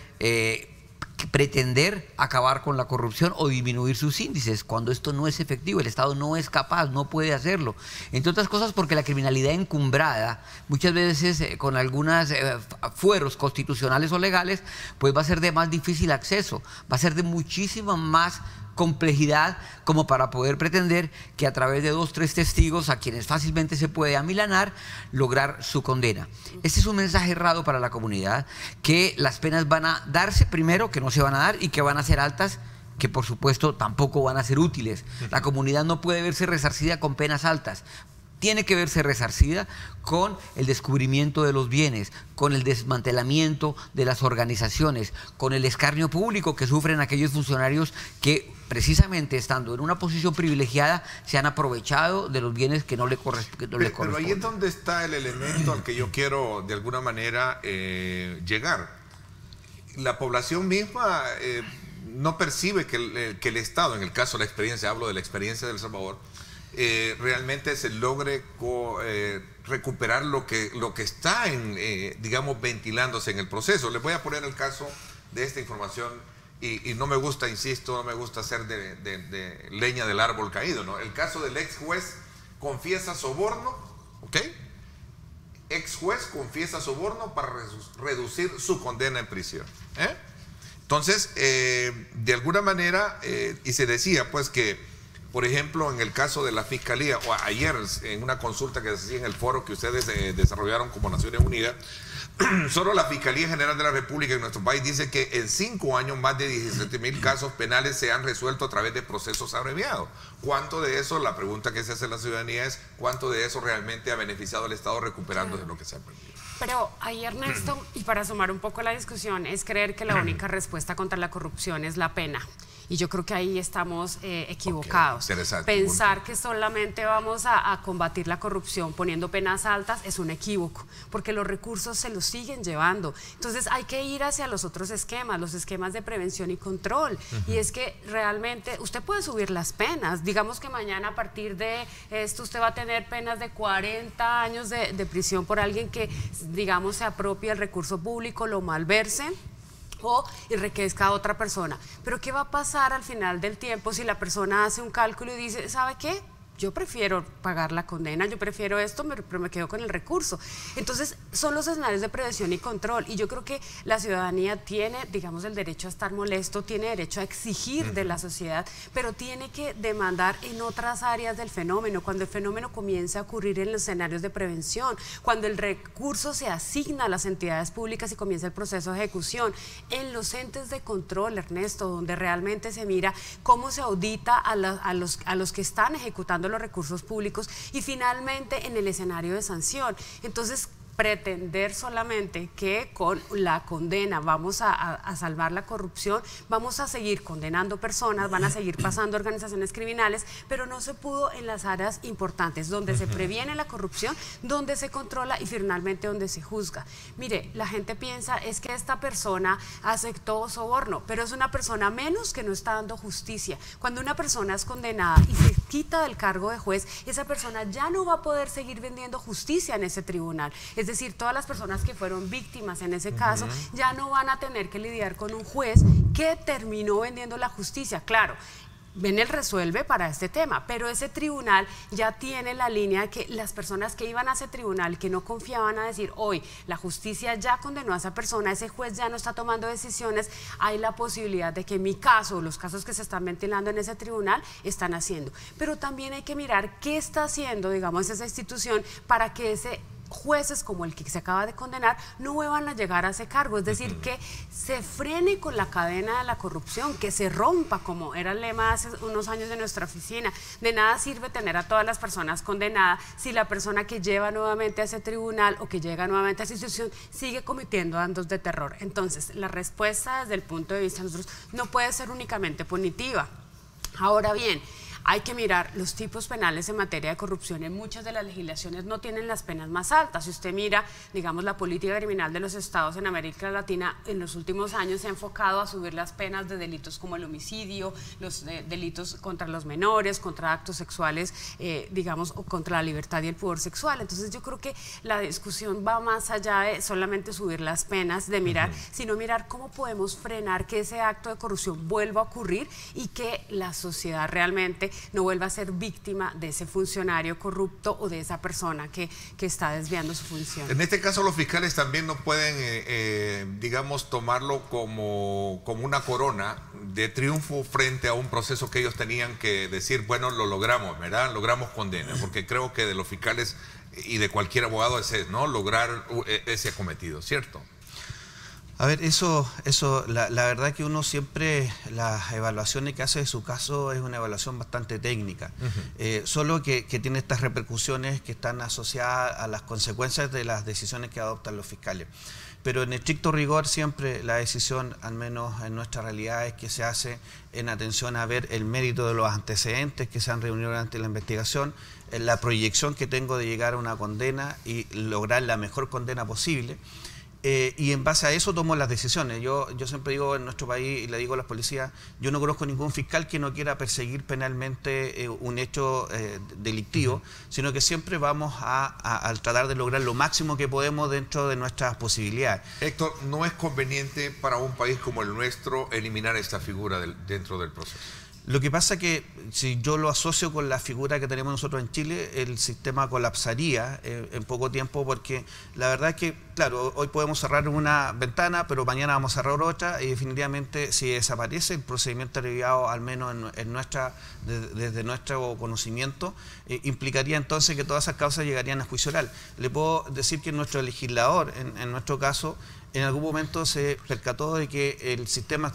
D: pretender acabar con la corrupción o disminuir sus índices, cuando esto no es efectivo. El Estado no es capaz, no puede hacerlo. Entre otras cosas porque la criminalidad encumbrada, muchas veces con algunos fueros constitucionales o legales, pues va a ser de más difícil acceso, va a ser de muchísima más complejidad como para poder pretender que a través de 2 o 3 testigos a quienes fácilmente se puede amilanar, lograr su condena. Este es un mensaje errado para la comunidad, que las penas van a darse, primero, que no se van a dar, y que van a ser altas, que por supuesto tampoco van a ser útiles. La comunidad no puede verse resarcida con penas altas. Tiene que verse resarcida con el descubrimiento de los bienes, con el desmantelamiento de las organizaciones, con el escarnio público que sufren aquellos funcionarios que, precisamente estando en una posición privilegiada, se han aprovechado de los bienes que no le corresponden.
B: Pero ahí es donde está el elemento al que yo quiero de alguna manera llegar. La población misma no percibe que el Estado, en el caso de la experiencia, hablo de la experiencia de El Salvador, realmente se logre recuperar lo que está digamos, ventilándose en el proceso. Les voy a poner el caso de esta información, y no me gusta, insisto, no me gusta hacer de leña del árbol caído, ¿no? El caso del ex juez confiesa soborno, ¿ok? Ex juez confiesa soborno para reducir su condena en prisión, ¿eh? Entonces, de alguna manera, y se decía pues que, por ejemplo, en el caso de la Fiscalía, o ayer en una consulta que se hacía en el foro que ustedes desarrollaron como Naciones Unidas, solo la Fiscalía General de la República en nuestro país dice que en 5 años más de 17.000 casos penales se han resuelto a través de procesos abreviados. ¿Cuánto de eso, la pregunta que se hace a la ciudadanía es, cuánto de eso realmente ha beneficiado al Estado recuperando de lo que se ha perdido?
C: Pero ahí, Ernesto, y para sumar un poco la discusión, es creer que la única respuesta contra la corrupción es la pena. Y yo creo que ahí estamos equivocados. Pensar que solamente vamos a combatir la corrupción poniendo penas altas es un equívoco, porque los recursos se los siguen llevando. Entonces hay que ir hacia los otros esquemas, los esquemas de prevención y control. Y es que realmente usted puede subir las penas. Digamos que mañana, a partir de esto, usted va a tener penas de 40 años de prisión por alguien que, digamos, se apropie el recurso público, lo malverse o enriquezca a otra persona. Pero ¿qué va a pasar al final del tiempo si la persona hace un cálculo y dice, ¿sabe qué? Yo prefiero pagar la condena, yo prefiero esto, pero me quedo con el recurso? Entonces, son los escenarios de prevención y control, y yo creo que la ciudadanía tiene, digamos, el derecho a estar molesto, tiene derecho a exigir de la sociedad, pero tiene que demandar en otras áreas del fenómeno, cuando el fenómeno comienza a ocurrir en los escenarios de prevención, cuando el recurso se asigna a las entidades públicas y comienza el proceso de ejecución, en los entes de control, Ernesto, donde realmente se mira cómo se audita a los que están ejecutando los recursos públicos, y finalmente en el escenario de sanción. Entonces, pretender solamente que con la condena vamos a salvar la corrupción, vamos a seguir condenando personas, van a seguir pasando organizaciones criminales, pero no se pudo en las áreas importantes, donde se previene la corrupción, donde se controla y finalmente donde se juzga. Mire, la gente piensa, es que esta persona aceptó soborno, pero es una persona menos que no está dando justicia. Cuando una persona es condenada y se quita del cargo de juez, esa persona ya no va a poder seguir vendiendo justicia en ese tribunal. Es decir, todas las personas que fueron víctimas en ese caso ya no van a tener que lidiar con un juez que terminó vendiendo la justicia. Claro, Benel resuelve para este tema, pero ese tribunal ya tiene la línea que las personas que iban a ese tribunal, que no confiaban a decir, hoy la justicia ya condenó a esa persona, ese juez ya no está tomando decisiones, hay la posibilidad de que en mi caso, los casos que se están ventilando en ese tribunal, están haciendo. Pero también hay que mirar qué está haciendo, digamos, esa institución para que ese jueces como el que se acaba de condenar no vuelvan a llegar a ese cargo, es decir, que se frene con la cadena de la corrupción, que se rompa, como era el lema hace unos años de nuestra oficina. De nada sirve tener a todas las personas condenadas si la persona que lleva nuevamente a ese tribunal o que llega nuevamente a esa institución sigue cometiendo actos de terror. Entonces, la respuesta desde el punto de vista de nosotros no puede ser únicamente punitiva. Ahora bien, hay que mirar los tipos penales en materia de corrupción. En muchas de las legislaciones no tienen las penas más altas. Si usted mira, digamos, la política criminal de los estados en América Latina, en los últimos años se ha enfocado a subir las penas de delitos como el homicidio, los delitos contra los menores, contra actos sexuales, digamos, o contra la libertad y el pudor sexual. Entonces yo creo que la discusión va más allá de solamente subir las penas, de mirar, sino mirar cómo podemos frenar que ese acto de corrupción vuelva a ocurrir y que la sociedad realmente no vuelva a ser víctima de ese funcionario corrupto o de esa persona que está desviando su función.
B: En este caso los fiscales también no pueden, digamos, tomarlo como una corona de triunfo frente a un proceso que ellos tenían que decir, bueno, lo logramos, ¿verdad? Logramos condena, porque creo que de los fiscales y de cualquier abogado es, ¿no?, lograr ese cometido, ¿cierto?
E: A ver, la verdad que uno siempre, las evaluaciones que hace de su caso es una evaluación bastante técnica, solo que tiene estas repercusiones que están asociadas a las consecuencias de las decisiones que adoptan los fiscales. Pero en estricto rigor siempre la decisión, al menos en nuestra realidad, es que se hace en atención a ver el mérito de los antecedentes que se han reunido durante la investigación, la proyección que tengo de llegar a una condena y lograr la mejor condena posible. Y en base a eso tomo las decisiones. Yo siempre digo en nuestro país, y le digo a las policías, yo no conozco ningún fiscal que no quiera perseguir penalmente un hecho delictivo, sino que siempre vamos a tratar de lograr lo máximo que podemos dentro de nuestras posibilidades.
B: Héctor, ¿no es conveniente para un país como el nuestro eliminar esta figura dentro del proceso?
E: Lo que pasa que si yo lo asocio con la figura que tenemos nosotros en Chile, el sistema colapsaría en poco tiempo, porque la verdad es que, claro, hoy podemos cerrar una ventana, pero mañana vamos a cerrar otra, y definitivamente si desaparece el procedimiento abreviado, al menos desde nuestro conocimiento, implicaría entonces que todas esas causas llegarían a juicio oral. Le puedo decir que nuestro legislador, en nuestro caso, en algún momento se percató de que el sistema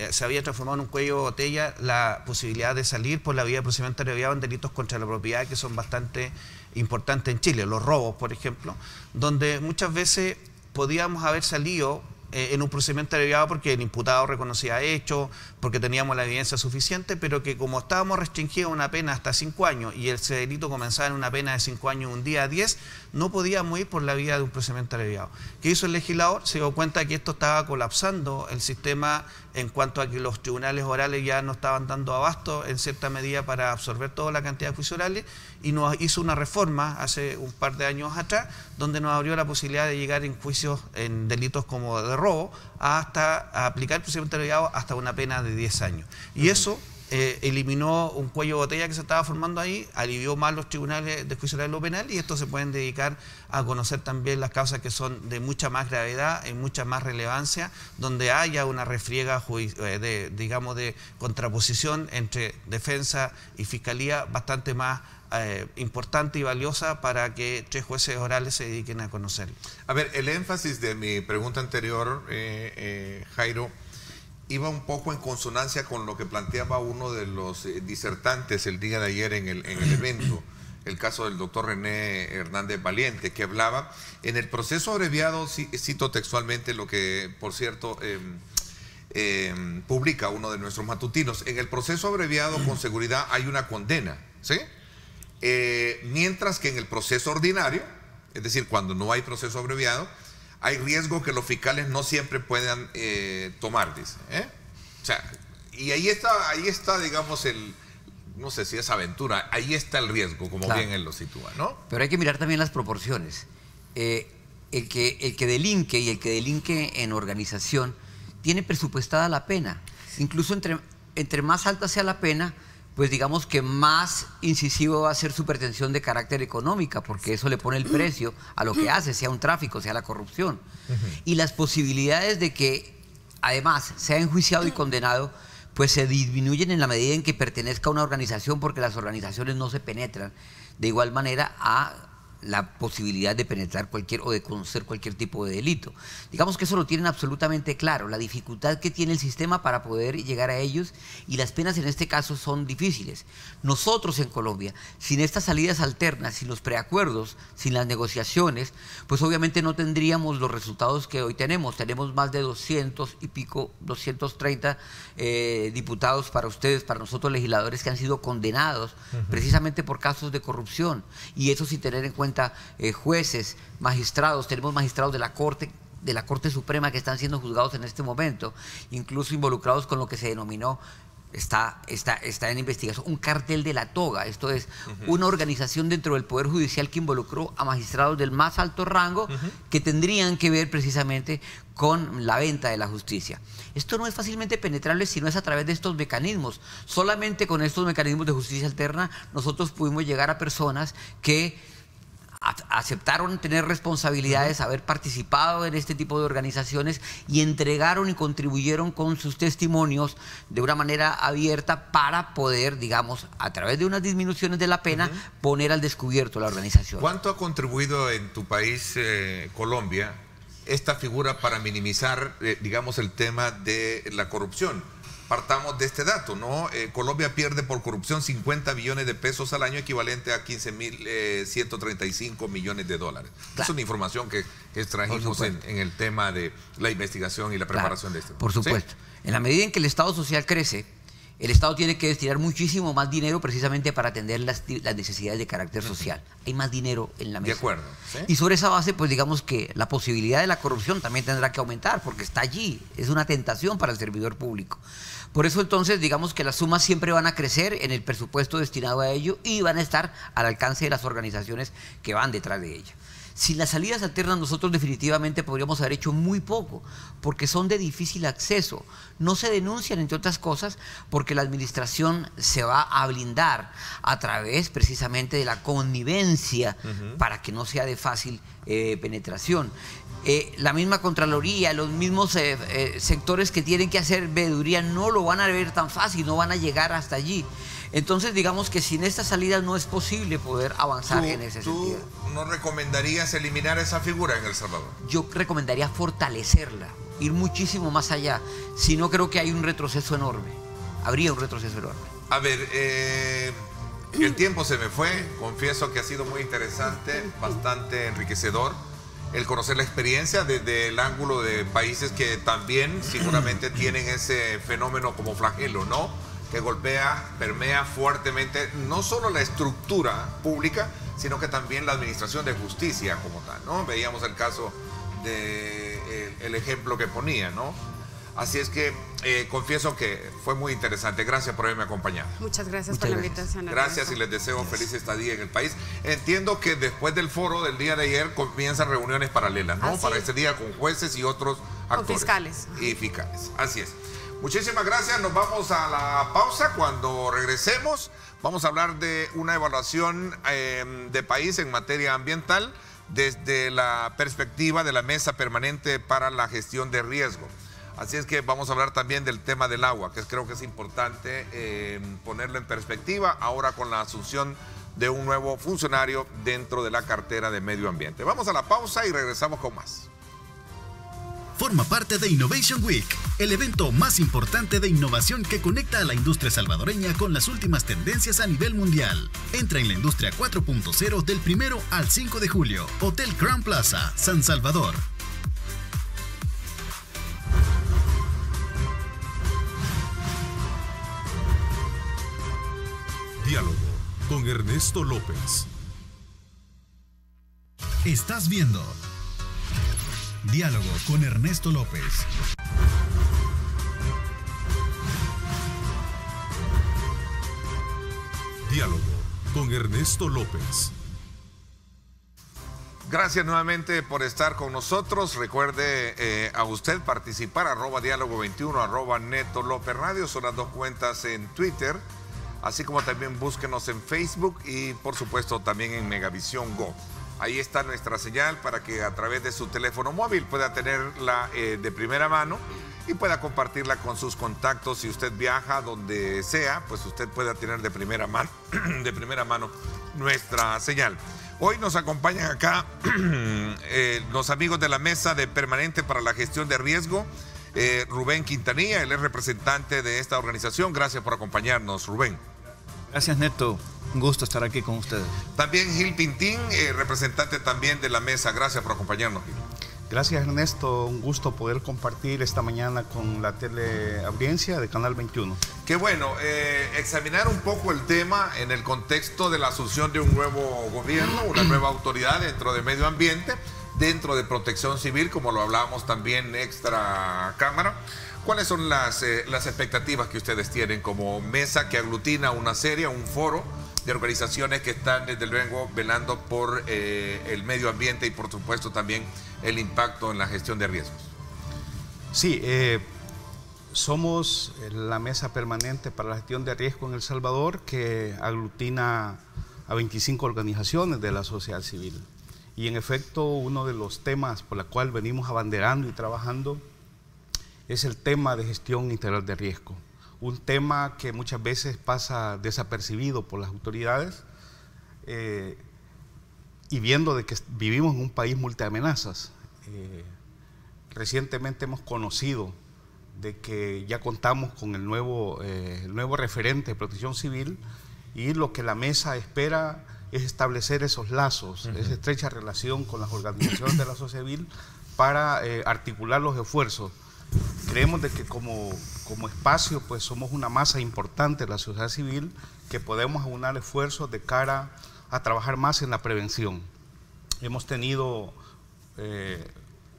E: se había transformado en un cuello de botella, la posibilidad de salir por la vía de procedimiento abreviado en delitos contra la propiedad, que son bastante importantes en Chile, los robos, por ejemplo, donde muchas veces podíamos haber salido en un procedimiento abreviado porque el imputado reconocía hechos, porque teníamos la evidencia suficiente, pero que como estábamos restringidos a una pena hasta 5 años y ese delito comenzaba en una pena de 5 años, un día a 10, no podíamos ir por la vía de un procedimiento abreviado. ¿Qué hizo el legislador? Se dio cuenta que esto estaba colapsando el sistema en cuanto a que los tribunales orales ya no estaban dando abasto en cierta medida para absorber toda la cantidad de juicios orales, y nos hizo una reforma hace un par de años atrás donde nos abrió la posibilidad de llegar en juicios en delitos como de robo hasta aplicar el procedimiento abreviado hasta una pena de 10 años. Y eso eliminó un cuello de botella que se estaba formando ahí, alivió más los tribunales de juicio oral y lo penal, y estos se pueden dedicar a conocer también las causas que son de mucha más gravedad, en mucha más relevancia, donde haya una refriega de contraposición entre defensa y fiscalía bastante más importante y valiosa para que 3 jueces orales se dediquen a conocerlo.
B: A ver, el énfasis de mi pregunta anterior, Jairo, iba un poco en consonancia con lo que planteaba uno de los disertantes el día de ayer en el evento, el caso del doctor René Hernández Valiente, que hablaba en el proceso abreviado, cito textualmente lo que, por cierto, publica uno de nuestros matutinos: en el proceso abreviado con seguridad hay una condena, ¿sí? Mientras que en el proceso ordinario, es decir, cuando no hay proceso abreviado, hay riesgo que los fiscales no siempre puedan tomar, dice. O sea, y ahí está, digamos, no sé si es aventura, ahí está el riesgo, como bien él lo sitúa, ¿no?
D: Pero hay que mirar también las proporciones. El que delinque y el que delinque en organización tiene presupuestada la pena. Incluso entre más alta sea la pena, pues digamos que más incisivo va a ser su pretensión de carácter económica, porque eso le pone el precio a lo que hace, sea un tráfico, sea la corrupción. Y las posibilidades de que además sea enjuiciado y condenado, pues se disminuyen en la medida en que pertenezca a una organización, porque las organizaciones no se penetran de igual manera a la posibilidad de penetrar o de conocer cualquier tipo de delito. Digamos que eso lo tienen absolutamente claro, la dificultad que tiene el sistema para poder llegar a ellos, y las penas en este caso son difíciles. Nosotros en Colombia, sin estas salidas alternas, sin los preacuerdos, sin las negociaciones, pues obviamente no tendríamos los resultados que hoy tenemos. Tenemos más de 200 y pico, 230 diputados para ustedes, para nosotros legisladores, que han sido condenados precisamente por casos de corrupción, y eso sin tener en cuenta jueces, magistrados. Tenemos magistrados de la Corte Suprema que están siendo juzgados en este momento, incluso involucrados con lo que se denominó, está en investigación, un cartel de la toga. Esto es una organización dentro del Poder Judicial que involucró a magistrados del más alto rango que tendrían que ver precisamente con la venta de la justicia. Esto no es fácilmente penetrable si no es a través de estos mecanismos. Solamente con estos mecanismos de justicia alterna nosotros pudimos llegar a personas que aceptaron tener responsabilidades, haber participado en este tipo de organizaciones, y entregaron y contribuyeron con sus testimonios de una manera abierta para poder, digamos, a través de unas disminuciones de la pena, poner al descubierto la organización.
B: ¿Cuánto ha contribuido en tu país, Colombia, esta figura para minimizar, digamos, el tema de la corrupción? Partamos de este dato, ¿no? Colombia pierde por corrupción 50 billones de pesos al año, equivalente a 15.135 millones de dólares. Claro. Es una información que extrajimos en el tema de la investigación y la preparación de este.
D: Por supuesto. ¿Sí? En la medida en que el Estado social crece, el Estado tiene que destinar muchísimo más dinero precisamente para atender las necesidades de carácter social. Hay más dinero en la mesa.
B: De acuerdo. ¿Sí?
D: Y sobre esa base, pues digamos que la posibilidad de la corrupción también tendrá que aumentar, porque está allí. Es una tentación para el servidor público. Por eso entonces digamos que las sumas siempre van a crecer en el presupuesto destinado a ello, y van a estar al alcance de las organizaciones que van detrás de ella. Sin las salidas alternas nosotros definitivamente podríamos haber hecho muy poco, porque son de difícil acceso. No se denuncian, entre otras cosas, porque la administración se va a blindar a través precisamente de la connivencia para que no sea de fácil penetración. La misma Contraloría, los mismos sectores que tienen que hacer veeduría no lo van a ver tan fácil, no van a llegar hasta allí. Entonces digamos que sin estas salidas no es posible poder avanzar en ese sentido.
B: ¿Tú no recomendarías eliminar esa figura en El Salvador?
D: Yo recomendaría fortalecerla, ir muchísimo más allá. Si no, creo que hay un retroceso enorme. Habría un retroceso enorme.
B: A ver, el tiempo se me fue. Confieso que ha sido muy interesante, bastante enriquecedor el conocer la experiencia desde el ángulo de países que también seguramente tienen ese fenómeno como flagelo, ¿no? Que golpea, permea fuertemente no solo la estructura pública, sino que también la administración de justicia como tal, ¿no? Veíamos el caso de el ejemplo que ponía, ¿no? Así es que confieso que fue muy interesante. Gracias por haberme acompañado.
C: Muchas gracias por la invitación.
B: Gracias y les deseo feliz estadía en el país. Entiendo que después del foro del día de ayer comienzan reuniones paralelas, ¿no? Para este día con jueces y otros actores.
C: Con fiscales.
B: Y fiscales. Así es. Muchísimas gracias. Nos vamos a la pausa. Cuando regresemos, vamos a hablar de una evaluación de país en materia ambiental desde la perspectiva de la Mesa Permanente para la Gestión de Riesgo. Así es que vamos a hablar también del tema del agua, que creo que es importante ponerlo en perspectiva ahora con la asunción de un nuevo funcionario dentro de la cartera de Medio Ambiente. Vamos a la pausa y regresamos con más.
F: Forma parte de Innovation Week, el evento más importante de innovación que conecta a la industria salvadoreña con las últimas tendencias a nivel mundial. Entra en la industria 4.0 del 1 al 5 de julio. Hotel Grand Plaza, San Salvador.
A: Diálogo con Ernesto López.
F: Estás viendo Diálogo con Ernesto López.
A: Diálogo con Ernesto López.
B: Gracias nuevamente por estar con nosotros. Recuerde a usted participar, @diálogo21, @Neto López Radio. Son las 2 cuentas en Twitter, así como también búsquenos en Facebook y por supuesto también en Megavisión Go. Ahí está nuestra señal para que a través de su teléfono móvil pueda tenerla de primera mano y pueda compartirla con sus contactos. Si usted viaja donde sea, pues usted pueda tener de primera mano nuestra señal. Hoy nos acompañan acá los amigos de la Mesa de Permanente para la Gestión de Riesgo, Rubén Quintanilla, él es representante de esta organización. Gracias por acompañarnos, Rubén.
G: Gracias, Neto. Un gusto estar aquí con ustedes.
B: También Gil Pintín, representante también de la Mesa. Gracias por acompañarnos, Gil.
H: Gracias, Ernesto. Un gusto poder compartir esta mañana con la teleaudiencia de Canal 21.
B: Qué bueno, examinar un poco el tema en el contexto de la asunción de un nuevo gobierno, una nueva autoridad dentro de medio ambiente, dentro de protección civil, como lo hablábamos también extra cámara. ¿Cuáles son las expectativas que ustedes tienen como mesa que aglutina una serie, un foro de organizaciones que están desde luego velando por el medio ambiente y por supuesto también el impacto en la gestión de riesgos?
H: Sí, somos la Mesa Permanente para la Gestión de Riesgo en El Salvador, que aglutina a 25 organizaciones de la sociedad civil. Y en efecto, uno de los temas por los cuales venimos abanderando y trabajando es el tema de gestión integral de riesgo. Un tema que muchas veces pasa desapercibido por las autoridades y viendo de que vivimos en un país multiamenazas. Recientemente hemos conocido de que ya contamos con el nuevo referente de protección civil, y lo que la mesa espera es establecer esos lazos, esa estrecha relación con las organizaciones de la sociedad civil para articular los esfuerzos. Creemos de que como espacio pues somos una masa importante de la sociedad civil que podemos aunar esfuerzos de cara a trabajar más en la prevención. Hemos tenido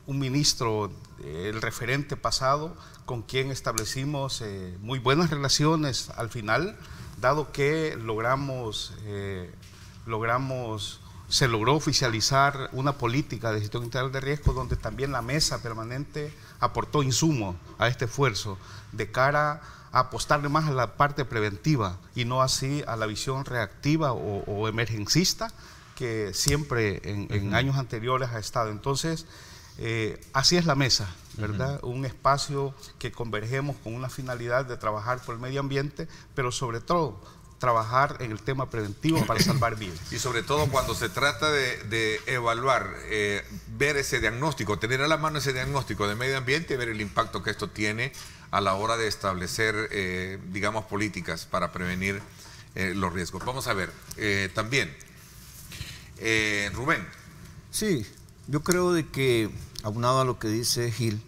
H: un ministro, el referente pasado, con quien establecimos muy buenas relaciones al final, dado que se logró oficializar una política de gestión integral de riesgo donde también la Mesa Permanente aportó insumos a este esfuerzo de cara a apostarle más a la parte preventiva y no así a la visión reactiva o emergencista que siempre en años anteriores ha estado. Entonces, así es la mesa, ¿verdad? Un espacio que convergemos con una finalidad de trabajar por el medio ambiente, pero sobre todo trabajar en el tema preventivo para salvar vidas.
B: Y sobre todo cuando se trata de evaluar, ver ese diagnóstico, tener a la mano ese diagnóstico de medio ambiente y ver el impacto que esto tiene a la hora de establecer, digamos, políticas para prevenir los riesgos. Vamos a ver, también, Rubén.
G: Sí, yo creo de que, aunado a lo que dice Gil,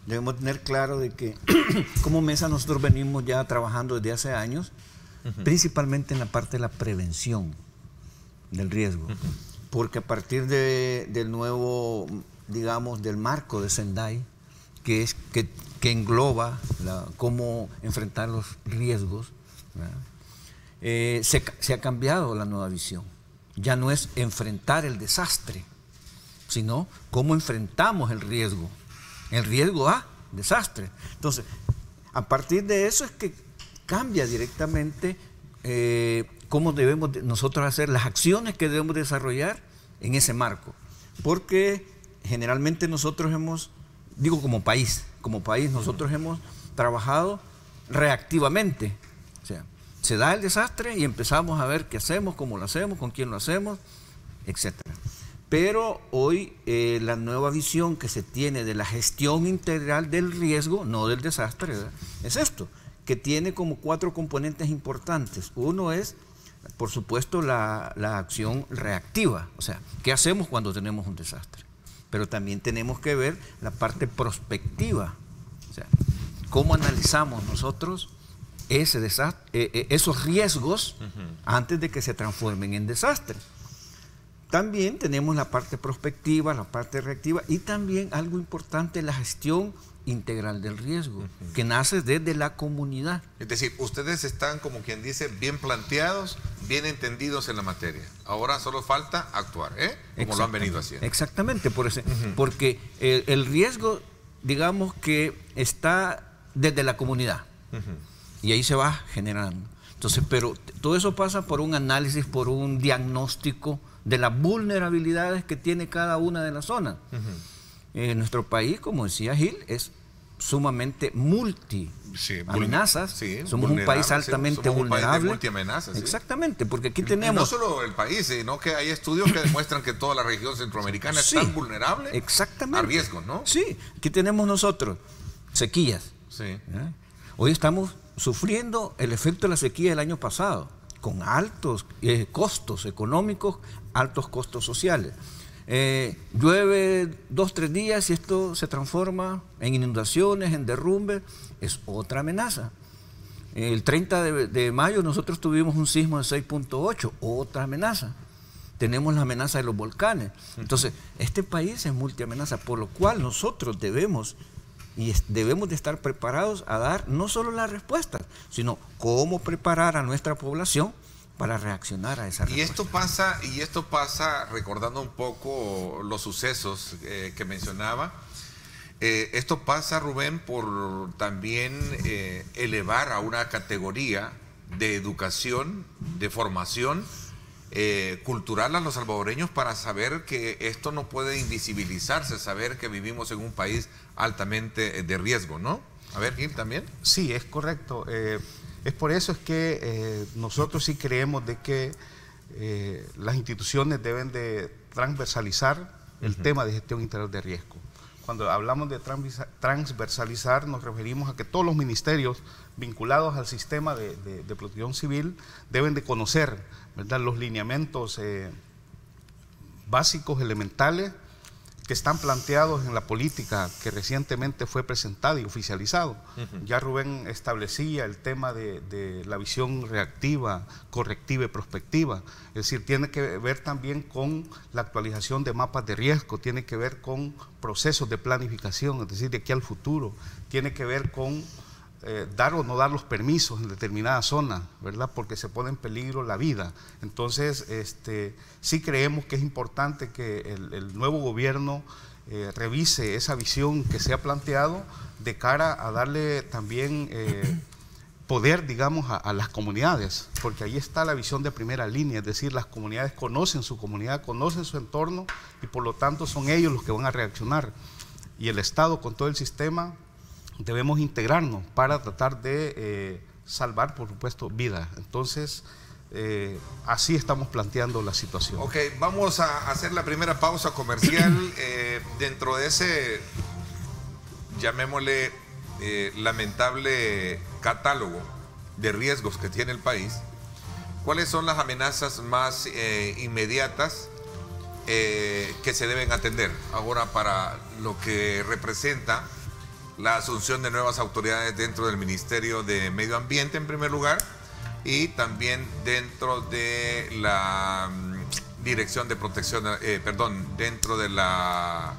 G: debemos tener claro de que como mesa nosotros venimos ya trabajando desde hace años, principalmente en la parte de la prevención del riesgo, porque a partir del nuevo, digamos, del marco de Sendai, que engloba cómo enfrentar los riesgos, se ha cambiado la nueva visión. Ya no es enfrentar el desastre, sino cómo enfrentamos el riesgo. El riesgo a desastre. Entonces, a partir de eso es que cambia directamente cómo debemos nosotros hacer las acciones que debemos desarrollar en ese marco. Porque generalmente nosotros como país nosotros hemos trabajado reactivamente. O sea, se da el desastre y empezamos a ver qué hacemos, cómo lo hacemos, con quién lo hacemos, etc. Pero hoy la nueva visión que se tiene de la gestión integral del riesgo, no del desastre, ¿verdad?, es esto, que tiene como 4 componentes importantes. Uno es, por supuesto, la acción reactiva, o sea, ¿qué hacemos cuando tenemos un desastre? Pero también tenemos que ver la parte prospectiva, o sea, cómo analizamos nosotros ese desastre, esos riesgos antes de que se transformen en desastres. También tenemos la parte prospectiva, la parte reactiva y también algo importante, la gestión integral del riesgo, que nace desde la comunidad.
B: Es decir, ustedes están, como quien dice, bien planteados bien entendidos en la materia. Ahora solo falta actuar, como lo han venido haciendo.
G: Exactamente, porque el riesgo, digamos que está desde la comunidad y ahí se va generando. Entonces, pero todo eso pasa por un análisis, por un diagnóstico de las vulnerabilidades que tiene cada una de las zonas. Nuestro país, como decía Gil, es sumamente amenazas.
B: Sí,
G: somos un país altamente vulnerable.
B: Multiamenazas. Sí.
G: Exactamente, porque aquí tenemos...
B: Y no solo el país, sino que hay estudios que demuestran que toda la región centroamericana es tan vulnerable a riesgos, ¿no?
G: Sí, aquí tenemos nosotros sequías.
B: Sí.
G: Hoy estamos sufriendo el efecto de la sequía del año pasado, con altos costos económicos, altos costos sociales. Llueve 2 o 3 días y esto se transforma en inundaciones, en derrumbes, es otra amenaza. El 30 de mayo nosotros tuvimos un sismo de 6.8, otra amenaza. Tenemos la amenaza de los volcanes. Entonces, este país es multiamenaza, por lo cual nosotros debemos de estar preparados a dar no solo las respuestas, sino cómo preparar a nuestra población para reaccionar a esa respuesta.
B: Y esto pasa, recordando un poco los sucesos que mencionaba, esto pasa, Rubén, por también elevar a una categoría de educación, de formación cultural a los salvadoreños para saber que esto no puede invisibilizarse, saber que vivimos en un país altamente de riesgo, ¿no? A ver, Gil, ¿también?
H: Sí, es correcto. Es por eso es que nosotros sí creemos de que las instituciones deben de transversalizar el tema de gestión integral de riesgo. Cuando hablamos de transversalizar nos referimos a que todos los ministerios vinculados al sistema de protección civil deben de conocer, ¿verdad?, los lineamientos básicos, elementales, que están planteados en la política que recientemente fue presentada y oficializado. Ya Rubén establecía el tema de la visión reactiva, correctiva y prospectiva. Es decir, tiene que ver también con la actualización de mapas de riesgo, tiene que ver con procesos de planificación, es decir, de aquí al futuro, tiene que ver con dar o no dar los permisos en determinada zona, ¿verdad?, porque se pone en peligro la vida. Entonces, sí creemos que es importante que el nuevo gobierno revise esa visión que se ha planteado de cara a darle también poder, digamos, a las comunidades, porque ahí está la visión de primera línea, es decir, las comunidades conocen su comunidad, conocen su entorno y por lo tanto son ellos los que van a reaccionar. Y el Estado con todo el sistema debemos integrarnos para tratar de salvar, por supuesto, vidas. Entonces, así estamos planteando la situación.
B: Ok, vamos a hacer la primera pausa comercial. Dentro de ese, llamémosle, lamentable catálogo de riesgos que tiene el país, ¿cuáles son las amenazas más inmediatas que se deben atender ahora para lo que representa la asunción de nuevas autoridades dentro del Ministerio de Medio Ambiente en primer lugar y también dentro de la Dirección de Protección, dentro de la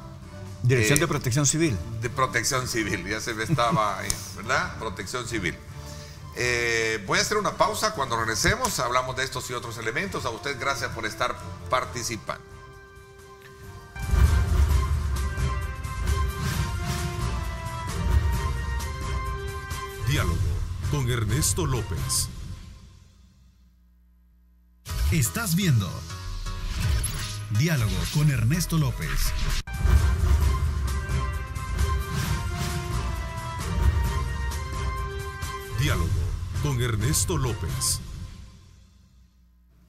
G: Dirección de Protección Civil.
B: De Protección Civil, ya se me estaba ahí, ¿verdad? Protección Civil. Voy a hacer una pausa, cuando regresemos hablamos de estos y otros elementos. A usted gracias por estar participando.
A: Diálogo con Ernesto López.
F: Estás viendo Diálogo con Ernesto López.
A: Diálogo con Ernesto López.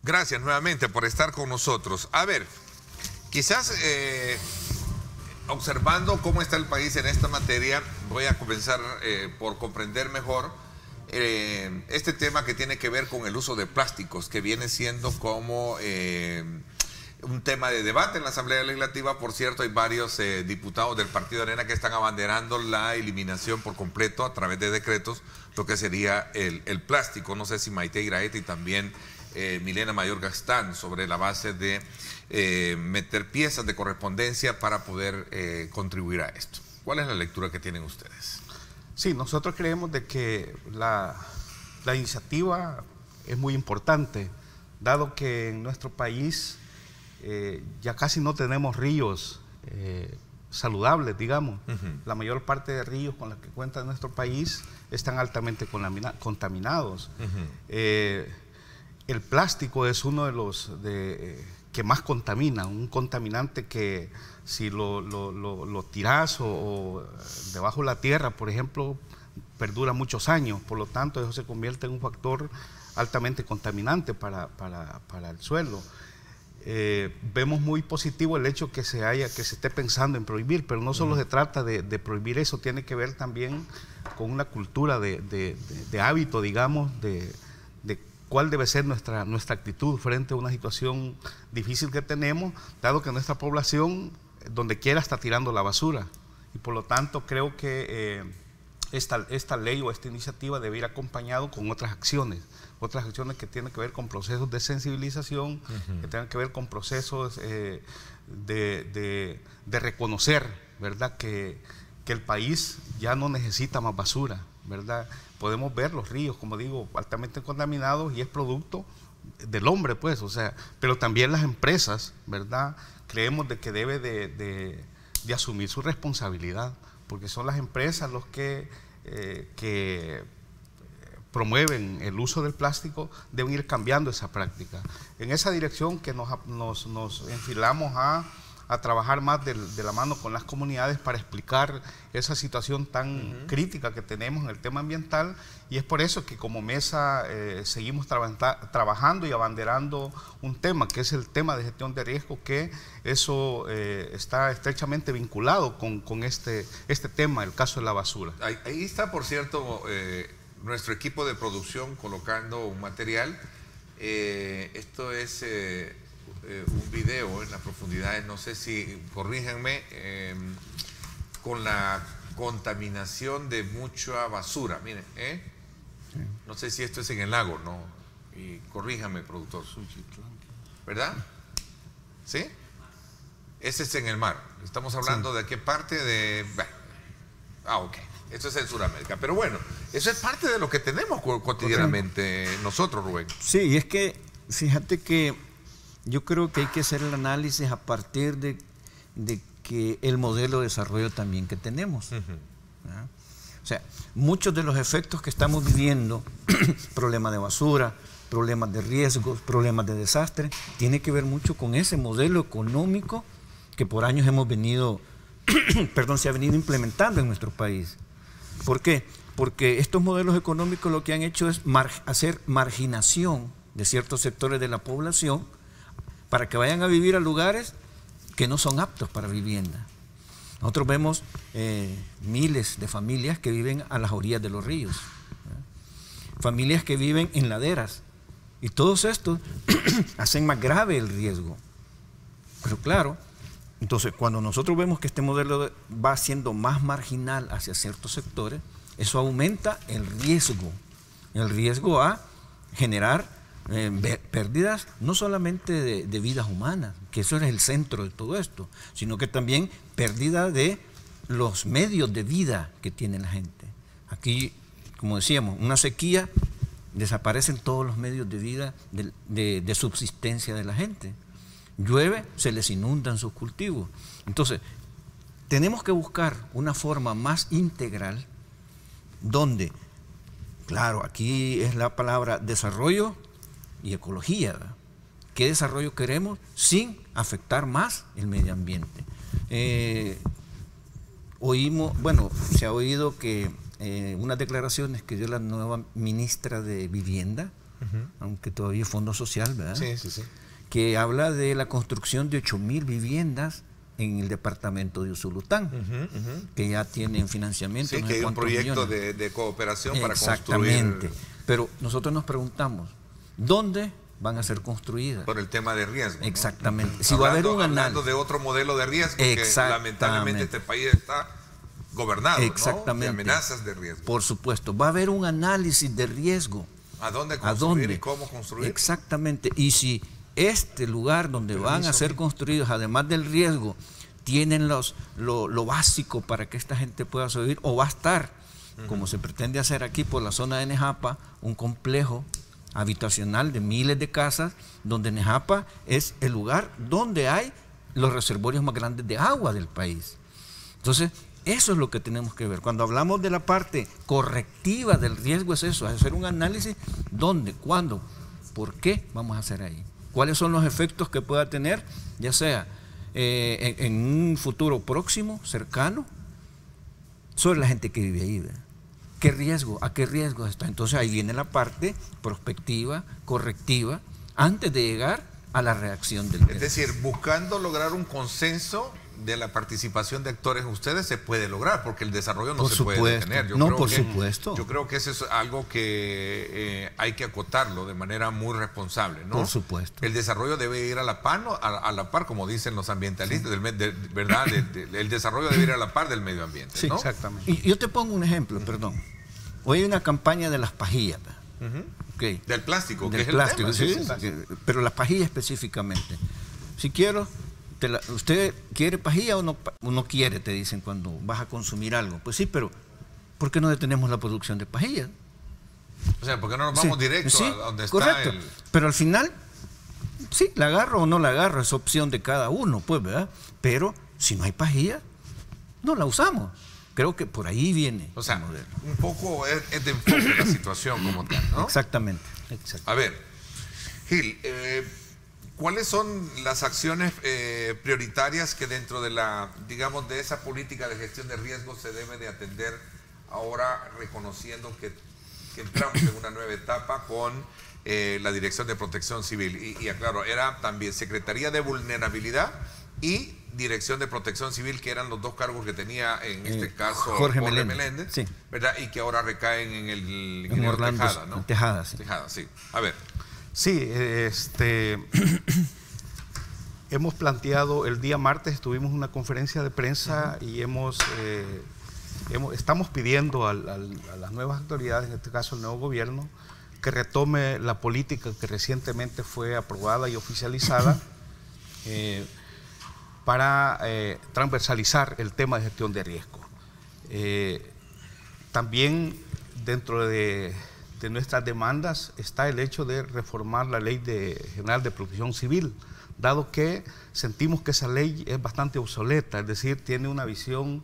B: Gracias nuevamente por estar con nosotros. A ver, quizás observando cómo está el país en esta materia, voy a comenzar por comprender mejor este tema que tiene que ver con el uso de plásticos, que viene siendo como un tema de debate en la Asamblea Legislativa. Por cierto, hay varios diputados del Partido Arena que están abanderando la eliminación por completo a través de decretos, lo que sería el plástico. No sé si Maite Iraeta y también Milena Mayorga están sobre la base de meter piezas de correspondencia para poder contribuir a esto. ¿Cuál es la lectura que tienen ustedes?
H: Sí, nosotros creemos de que la iniciativa es muy importante, dado que en nuestro país ya casi no tenemos ríos saludables, digamos. La mayor parte de ríos con los que cuenta nuestro país están altamente contaminados. El plástico es uno de los que más contamina, un contaminante que si lo tirás o debajo de la tierra, por ejemplo, perdura muchos años. Por lo tanto, eso se convierte en un factor altamente contaminante para el suelo. Vemos muy positivo el hecho que se esté pensando en prohibir, pero no solo se trata de prohibir eso, tiene que ver también con una cultura de hábito, digamos, de cuál debe ser nuestra actitud frente a una situación difícil que tenemos, dado que nuestra población, donde quiera, está tirando la basura. Y por lo tanto, creo que esta ley o esta iniciativa debe ir acompañado con otras acciones que tienen que ver con procesos de sensibilización, que tengan que ver con procesos de reconocer, ¿verdad?, que el país ya no necesita más basura, ¿verdad? Podemos ver los ríos, como digo, altamente contaminados, y es producto del hombre, pues, o sea, pero también las empresas, ¿verdad?, creemos de que debe de asumir su responsabilidad, porque son las empresas los que promueven el uso del plástico, deben ir cambiando esa práctica. En esa dirección que nos enfilamos a trabajar más de la mano con las comunidades para explicar esa situación tan crítica que tenemos en el tema ambiental, y es por eso que como mesa seguimos trabajando y abanderando un tema, que es el tema de gestión de riesgo, que eso está estrechamente vinculado con este tema, el caso de la basura.
B: Ahí está, por cierto, nuestro equipo de producción colocando un material. Esto es un video en las profundidades, no sé si, corríjanme, con la contaminación de mucha basura. Miren, no sé si esto es en el lago, ¿no? Y corríjame, productor. ¿Verdad? ¿Sí? Ese es en el mar. Estamos hablando de qué parte de... ok. Eso es en Sudamérica. Pero bueno, eso es parte de lo que tenemos cotidianamente nosotros, Rubén.
G: Sí, y es que, fíjate que yo creo que hay que hacer el análisis a partir de que el modelo de desarrollo también que tenemos. O sea, muchos de los efectos que estamos viviendo, problemas de basura, problemas de riesgos, problemas de desastre, tiene que ver mucho con ese modelo económico que por años hemos venido, se ha venido implementando en nuestro país. ¿Por qué? Porque estos modelos económicos lo que han hecho es hacer marginación de ciertos sectores de la población para que vayan a vivir a lugares que no son aptos para vivienda. Nosotros vemos miles de familias que viven a las orillas de los ríos, familias que viven en laderas, y todos estos hacen más grave el riesgo. Pero claro, entonces cuando nosotros vemos que este modelo va siendo más marginal hacia ciertos sectores, eso aumenta el riesgo a generar pérdidas no solamente de vidas humanas, que eso es el centro de todo esto, sino que también pérdida de los medios de vida que tiene la gente. Aquí, como decíamos, una sequía, desaparecen todos los medios de vida de subsistencia de la gente. Llueve, se les inundan sus cultivos. Entonces, tenemos que buscar una forma más integral donde, claro, aquí es la palabra desarrollo y ecología, ¿verdad? ¿Qué desarrollo queremos sin afectar más el medio ambiente? Se ha oído que unas declaraciones que dio la nueva ministra de Vivienda, aunque todavía es Fondo Social, ¿verdad?
B: Sí.
G: Que habla de la construcción de 8.000 viviendas en el departamento de Usulután, que ya tienen financiamiento.
B: Sí, que hay un proyecto de cooperación para construir.
G: Exactamente. Pero nosotros nos preguntamos, ¿dónde van a ser construidas?
B: Por el tema de riesgo.
G: Exactamente.
B: ¿No?
G: Si va a haber un análisis.
B: Hablando de otro modelo de riesgo, que lamentablemente este país está gobernado, ¿no? De amenazas de riesgo.
G: Por supuesto, va a haber un análisis de riesgo.
B: ¿A dónde construir y cómo construir?
G: Exactamente. Y si este lugar donde van a ser construidos, además del riesgo, tienen lo básico para que esta gente pueda sobrevivir, o va a estar, como se pretende hacer aquí por la zona de Nejapa, un complejo habitacional de miles de casas, donde Nejapa es el lugar donde hay los reservorios más grandes de agua del país. Entonces, eso es lo que tenemos que ver. Cuando hablamos de la parte correctiva del riesgo es eso, es hacer un análisis dónde, cuándo, por qué vamos a hacer ahí. ¿Cuáles son los efectos que pueda tener, ya sea en un futuro próximo, cercano, sobre la gente que vive ahí? ¿Verdad? ¿Qué riesgo? ¿A qué riesgo está? Entonces ahí viene la parte prospectiva, correctiva, antes de llegar a la reacción del riesgo.
B: Es decir, buscando lograr un consenso de la participación de actores, ustedes se puede lograr, porque el desarrollo no se puede detener.
G: Supuesto.
B: Yo creo que eso es algo que hay que acotarlo de manera muy responsable, ¿no?
G: Por supuesto.
B: El desarrollo debe ir a la par, como dicen los ambientalistas, ¿verdad? El desarrollo debe ir a la par del medio ambiente,
G: sí,
B: ¿no?
H: Exactamente.
G: Y yo te pongo un ejemplo, perdón. Hoy hay una campaña de las pajillas. Okay.
B: Del plástico,
G: del
B: que
G: plástico,
B: es el tema.
G: sí, pero las pajillas específicamente. Si quiero, ¿usted quiere pajilla o no quiere? Te dicen cuando vas a consumir algo. Pues sí, pero ¿por qué no detenemos la producción de pajillas?
B: O sea, ¿por qué no nos vamos directo a donde
G: correcto.
B: está el...?
G: Pero al final, sí, la agarro o no la agarro, es opción de cada uno, pues, ¿verdad? Pero si no hay pajilla, no la usamos. Creo que por ahí viene.
B: O sea, un poco es de enfoque la situación como tal, ¿no?
G: Exactamente.
B: A ver, Gil, ¿cuáles son las acciones prioritarias que dentro de digamos, de esa política de gestión de riesgos se debe de atender ahora, reconociendo que entramos en una nueva etapa con la Dirección de Protección Civil? Y aclaro, era también Secretaría de Vulnerabilidad y Dirección de Protección Civil, que eran los dos cargos que tenía en este caso
G: Jorge Meléndez,
B: sí, ¿verdad? Y que ahora recaen en el ingeniero
G: Orlando
B: Tejada, ¿no?
G: Tejada, sí.
B: Tejada, sí. A ver.
H: Sí, hemos planteado, el día martes tuvimos una conferencia de prensa y estamos pidiendo a las nuevas autoridades, en este caso el nuevo gobierno, que retome la política que recientemente fue aprobada y oficializada para transversalizar el tema de gestión de riesgo. También dentro de nuestras demandas está el hecho de reformar la Ley General de Protección Civil, dado que sentimos que esa ley es bastante obsoleta, es decir, tiene una visión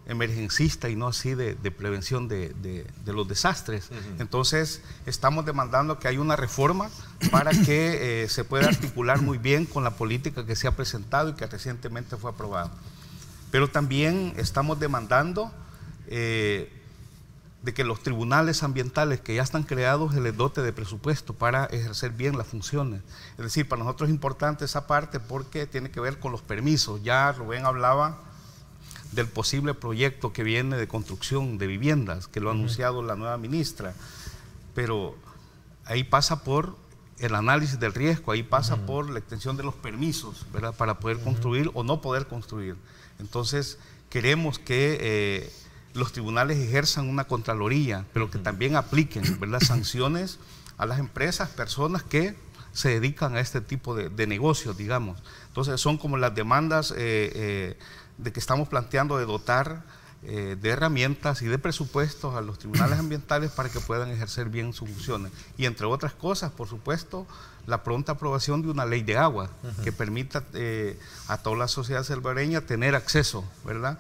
H: emergencista y no así de prevención de los desastres. Entonces, estamos demandando que haya una reforma para que se pueda articular muy bien con la política que se ha presentado y que recientemente fue aprobada. Pero también estamos demandando de que los tribunales ambientales que ya están creados se les dote de presupuesto para ejercer bien las funciones. Es decir, para nosotros es importante esa parte porque tiene que ver con los permisos. Ya Rubén hablaba del posible proyecto que viene de construcción de viviendas, que lo ha anunciado la nueva ministra, pero ahí pasa por el análisis del riesgo, ahí pasa por la extensión de los permisos, ¿verdad?, para poder construir o no poder construir. Entonces, queremos que los tribunales ejerzan una contraloría, pero que también apliquen, ¿verdad?, sanciones a las empresas, personas que se dedican a este tipo de negocios, digamos. Entonces, son como las demandas de que estamos planteando de dotar de herramientas y de presupuestos a los tribunales ambientales para que puedan ejercer bien sus funciones. Y entre otras cosas, por supuesto, la pronta aprobación de una ley de agua que permita a toda la sociedad salvadoreña tener acceso, ¿verdad?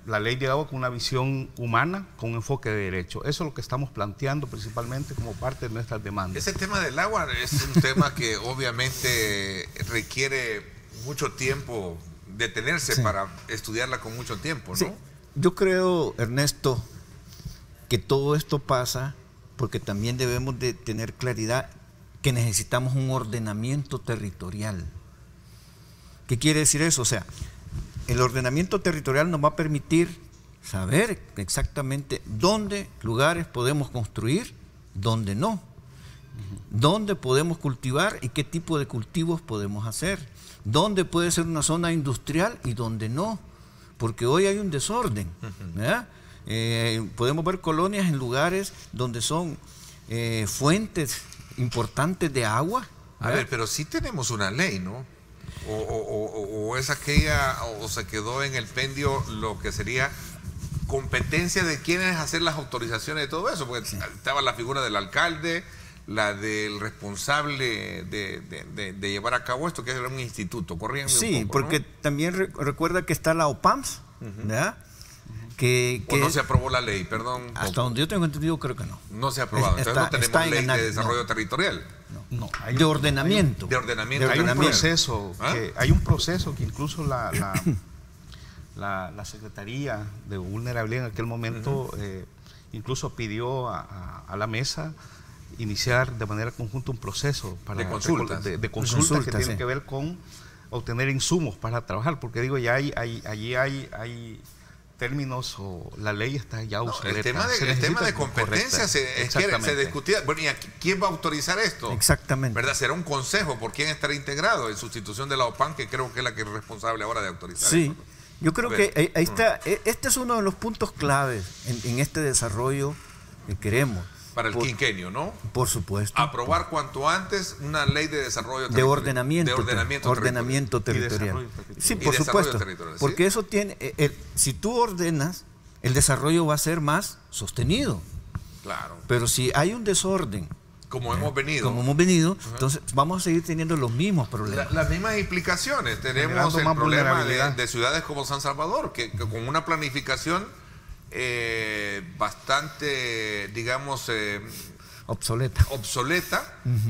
H: La ley de agua con una visión humana, con un enfoque de derecho. Eso es lo que estamos planteando principalmente como parte de nuestras demandas.
B: Ese tema del agua es un tema que obviamente requiere mucho tiempo, detenerse para estudiarla con mucho tiempo, ¿no?
G: Sí. Yo creo, Ernesto, que todo esto pasa porque también debemos de tener claridad que necesitamos un ordenamiento territorial. ¿Qué quiere decir eso? O sea, el ordenamiento territorial nos va a permitir saber exactamente dónde lugares podemos construir, dónde no, dónde podemos cultivar y qué tipo de cultivos podemos hacer, dónde puede ser una zona industrial y dónde no, porque hoy hay un desorden, ¿verdad? Podemos ver colonias en lugares donde son fuentes importantes de agua, ¿verdad?
B: A ver, pero sí tenemos una ley, ¿no? O es aquella, o se quedó en el pendio lo que sería competencia de quiénes hacer las autorizaciones de todo eso, porque estaba la figura del alcalde, la del responsable de llevar a cabo esto, que es un instituto. Corríganme
G: sí,
B: un poco,
G: porque
B: ¿no?
G: también recuerda que está la OPAMS, ¿verdad?
B: ¿O no se aprobó la ley? Perdón.
G: Hasta donde yo tengo entendido, creo que no.
B: No se ha aprobado. Entonces no tenemos ley de desarrollo territorial.
H: No,
G: De ordenamiento.
B: De ordenamiento.
H: Hay un
B: territorial.
H: proceso, hay un proceso que incluso la Secretaría de Vulnerabilidad en aquel momento incluso pidió a la mesa iniciar de manera conjunta un proceso para
B: de consultas,
H: de consultas que tienen
G: sí.
H: que ver con obtener insumos para trabajar, porque digo, ya allí hay términos, o la ley está ya obsoleta.
B: El tema de competencia se discutía. Bueno, ¿y quién va a autorizar esto?
G: Exactamente.
B: ¿Verdad? ¿Será un consejo por quién estará integrado en sustitución de la OPAN, que creo que es la que es responsable ahora de autorizar
G: sí.
B: esto?
G: Yo creo que ahí está. Este es uno de los puntos claves en este desarrollo que queremos.
B: Para el quinquenio, ¿no?
G: Por supuesto.
B: Aprobar cuanto antes una ley de desarrollo
G: de ordenamiento
B: territorial.
G: territorial. Sí, por supuesto. Porque eso tiene, si tú ordenas, el desarrollo va a ser más sostenido.
B: Claro.
G: Pero si hay un desorden,
B: como hemos venido,
G: entonces vamos a seguir teniendo los mismos problemas.
B: Las mismas implicaciones. Tenemos el problema de ciudades como San Salvador, que con una planificación bastante, digamos,
G: obsoleta.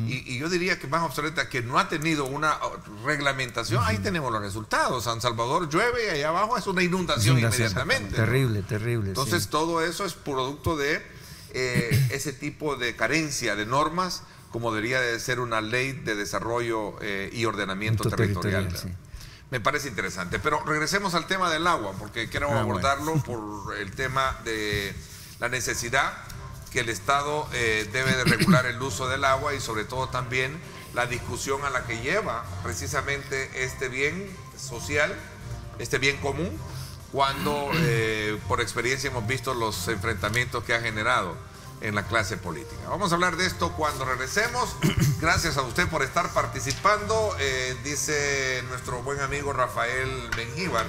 B: Y yo diría que más obsoleta, que no ha tenido una reglamentación. Ahí tenemos los resultados. San Salvador llueve y allá abajo es una inundación inmediatamente.
G: Terrible,
B: ¿no?
G: terrible.
B: Entonces
G: sí.
B: todo eso es producto de ese tipo de carencia de normas, como debería de ser una ley de desarrollo y ordenamiento territorial.
G: Sí.
B: Me parece interesante, pero regresemos al tema del agua, porque quiero abordarlo por el tema de la necesidad que el Estado debe de regular el uso del agua, y sobre todo también la discusión a la que lleva precisamente este bien social, este bien común, cuando por experiencia hemos visto los enfrentamientos que ha generado en la clase política. Vamos a hablar de esto cuando regresemos. Gracias a usted por estar participando. Dice nuestro buen amigo Rafael Mengíbar,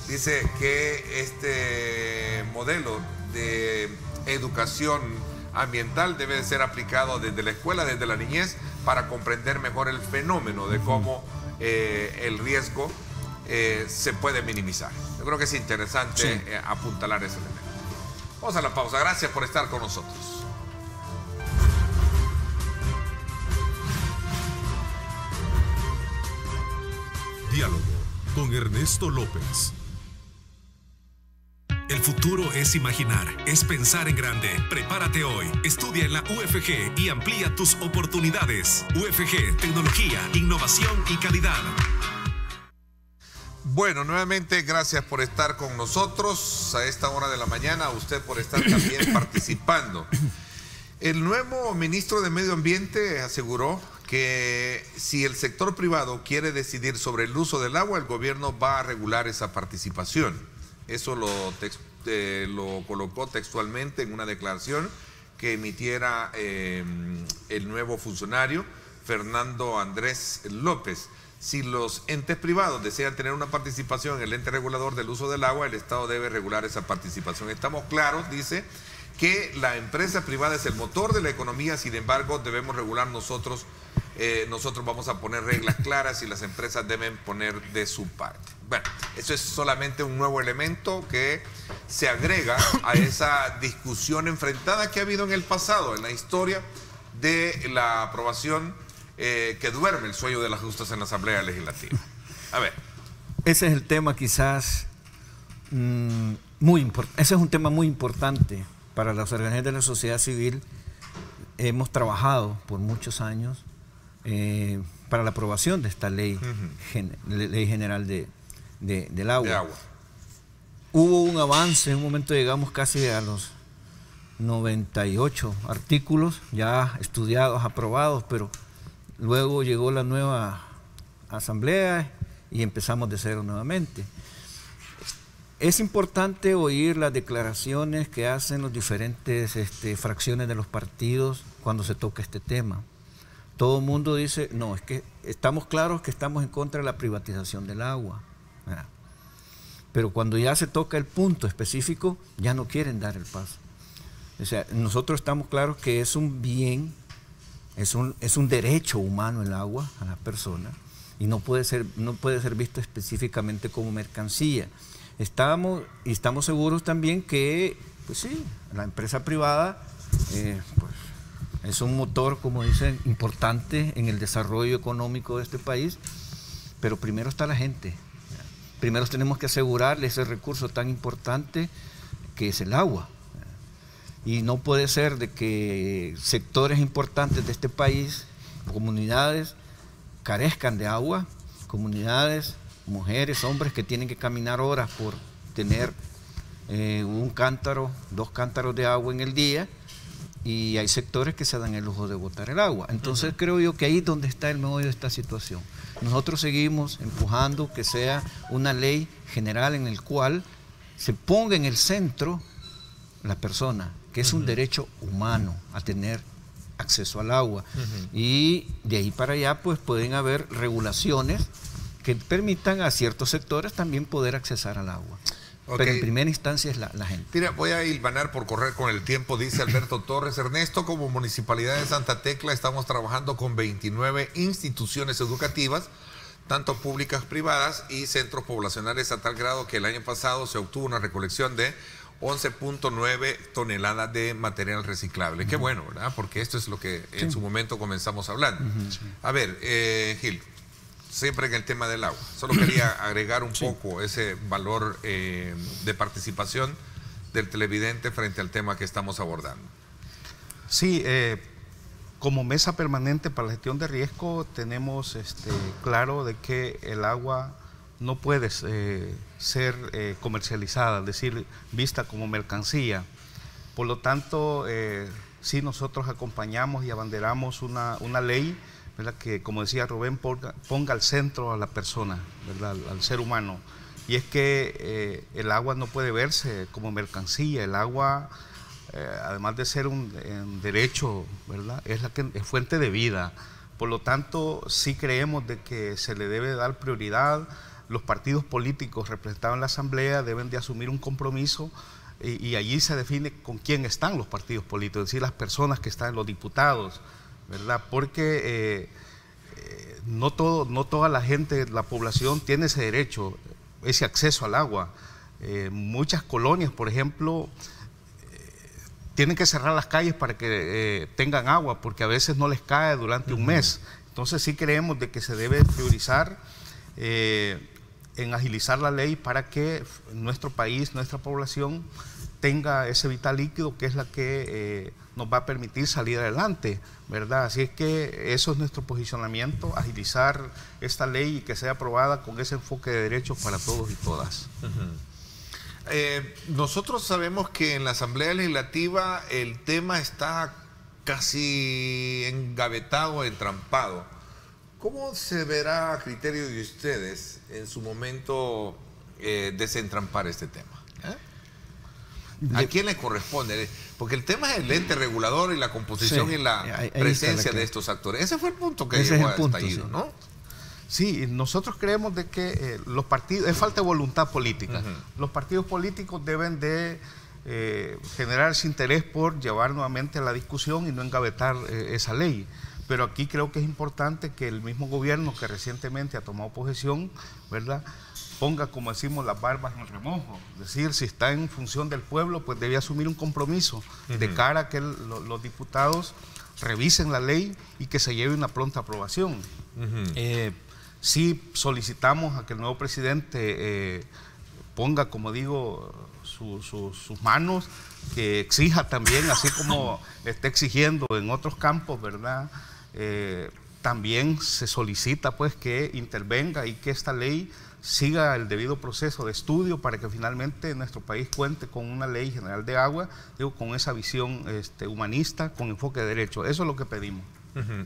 B: dice que este modelo de educación ambiental debe de ser aplicado desde la escuela, desde la niñez, para comprender mejor el fenómeno de cómo el riesgo se puede minimizar. Yo creo que es interesante apuntalar ese elemento. Vamos a la pausa. Gracias por estar con nosotros.
A: Diálogo con Ernesto López. El futuro es imaginar, es pensar en grande. Prepárate hoy. Estudia en la UFG y amplía tus oportunidades. UFG, tecnología, innovación y calidad.
B: Bueno, nuevamente gracias por estar con nosotros a esta hora de la mañana, a usted por estar también participando. El nuevo ministro de Medio Ambiente aseguró que si el sector privado quiere decidir sobre el uso del agua, el gobierno va a regular esa participación. Eso lo colocó textualmente en una declaración que emitiera el nuevo funcionario, Fernando Andrés López. Si los entes privados desean tener una participación en el ente regulador del uso del agua, el Estado debe regular esa participación. Estamos claros, dice, que la empresa privada es el motor de la economía, sin embargo, debemos regular nosotros. Nosotros vamos a poner reglas claras y las empresas deben poner de su parte. Bueno, eso es solamente un nuevo elemento que se agrega a esa discusión enfrentada que ha habido en el pasado, en la historia de la aprobación que duerme el sueño de las justas en la Asamblea Legislativa. A ver.
G: Ese es el tema quizás muy importante. Ese es un tema muy importante para las organizaciones de la sociedad civil. Hemos trabajado por muchos años para la aprobación de esta ley, ley general del agua. Hubo un avance, en un momento llegamos casi a los 98 artículos ya estudiados, aprobados, pero luego llegó la nueva asamblea y empezamos de cero nuevamente. Es importante oír las declaraciones que hacen las diferentes fracciones de los partidos cuando se toca este tema. Todo el mundo dice, no, es que estamos claros que estamos en contra de la privatización del agua. Pero cuando ya se toca el punto específico, ya no quieren dar el paso. O sea, nosotros estamos claros que es un bien es un derecho humano el agua a las personas y no puede ser visto específicamente como mercancía. Estamos seguros también que, pues sí, la empresa privada pues, es un motor, como dicen, importante en el desarrollo económico de este país, pero primero está la gente. Primero tenemos que asegurarle ese recurso tan importante que es el agua. Y no puede ser de que sectores importantes de este país, comunidades, carezcan de agua, comunidades, mujeres, hombres que tienen que caminar horas por tener un cántaro, 2 cántaros de agua en el día, y hay sectores que se dan el lujo de botar el agua. Entonces creo yo que ahí es donde está el meollo de esta situación. Nosotros seguimos empujando que sea una ley general en el cual se ponga en el centro la persona, que es un derecho humano a tener acceso al agua. Y de ahí para allá pues pueden haber regulaciones que permitan a ciertos sectores también poder accesar al agua. Okay. Pero en primera instancia es la gente.
B: Mira, voy a hilvanar por correr con el tiempo, dice Alberto Torres. Ernesto, como Municipalidad de Santa Tecla estamos trabajando con 29 instituciones educativas, tanto públicas, privadas y centros poblacionales, a tal grado que el año pasado se obtuvo una recolección de 11.9 toneladas de material reciclable. Qué bueno, ¿verdad? Porque esto es lo que en su momento comenzamos hablando. A ver, Gil, siempre en el tema del agua. Solo quería agregar un poco ese valor de participación del televidente frente al tema que estamos abordando.
H: Sí, como mesa permanente para la gestión de riesgo tenemos claro de que el agua no puede ser comercializada, es decir, vista como mercancía. Por lo tanto, sí nosotros acompañamos y abanderamos una ley, ¿verdad?, que, como decía Rubén, ponga al centro a la persona, ¿verdad?, al ser humano. Y es que el agua no puede verse como mercancía. El agua, además de ser un derecho, ¿verdad?, es fuente de vida. Por lo tanto, sí creemos de que se le debe dar prioridad. Los partidos políticos representados en la Asamblea deben de asumir un compromiso y allí se define con quién están los partidos políticos, es decir, las personas que están, los diputados, ¿verdad? Porque no toda la gente, la población tiene ese derecho, ese acceso al agua. Muchas colonias, por ejemplo, tienen que cerrar las calles para que tengan agua, porque a veces no les cae durante un mes. Entonces sí creemos de que se debe priorizar en agilizar la ley para que nuestro país, nuestra población tenga ese vital líquido que es la que nos va a permitir salir adelante, ¿verdad? Así es que eso es nuestro posicionamiento, agilizar esta ley y que sea aprobada con ese enfoque de derechos para todos y todas.
B: Nosotros sabemos que en la Asamblea Legislativa el tema está casi engavetado, entrampado. ¿Cómo se verá a criterio de ustedes en su momento desentrampar este tema? ¿A quién le corresponde? Porque el tema es el ente regulador y la composición y la presencia de estos actores. Ese fue el punto que llegó a estallido, ¿no?
H: Sí, nosotros creemos de que los partidos, es falta de voluntad política. Los partidos políticos deben de generar ese interés por llevar nuevamente a la discusión y no engavetar esa ley. Pero aquí creo que es importante que el mismo gobierno que recientemente ha tomado posesión, ¿verdad?, ponga, como decimos, las barbas en el remojo. Es decir, si está en función del pueblo, pues debe asumir un compromiso de cara a que los diputados revisen la ley y que se lleve una pronta aprobación. Sí solicitamos a que el nuevo presidente ponga, como digo, sus manos, que exija también, así como está exigiendo en otros campos, ¿verdad? También se solicita pues que intervenga y que esta ley siga el debido proceso de estudio para que finalmente nuestro país cuente con una ley general de agua, digo, con esa visión humanista, con enfoque de derecho. Eso es lo que pedimos.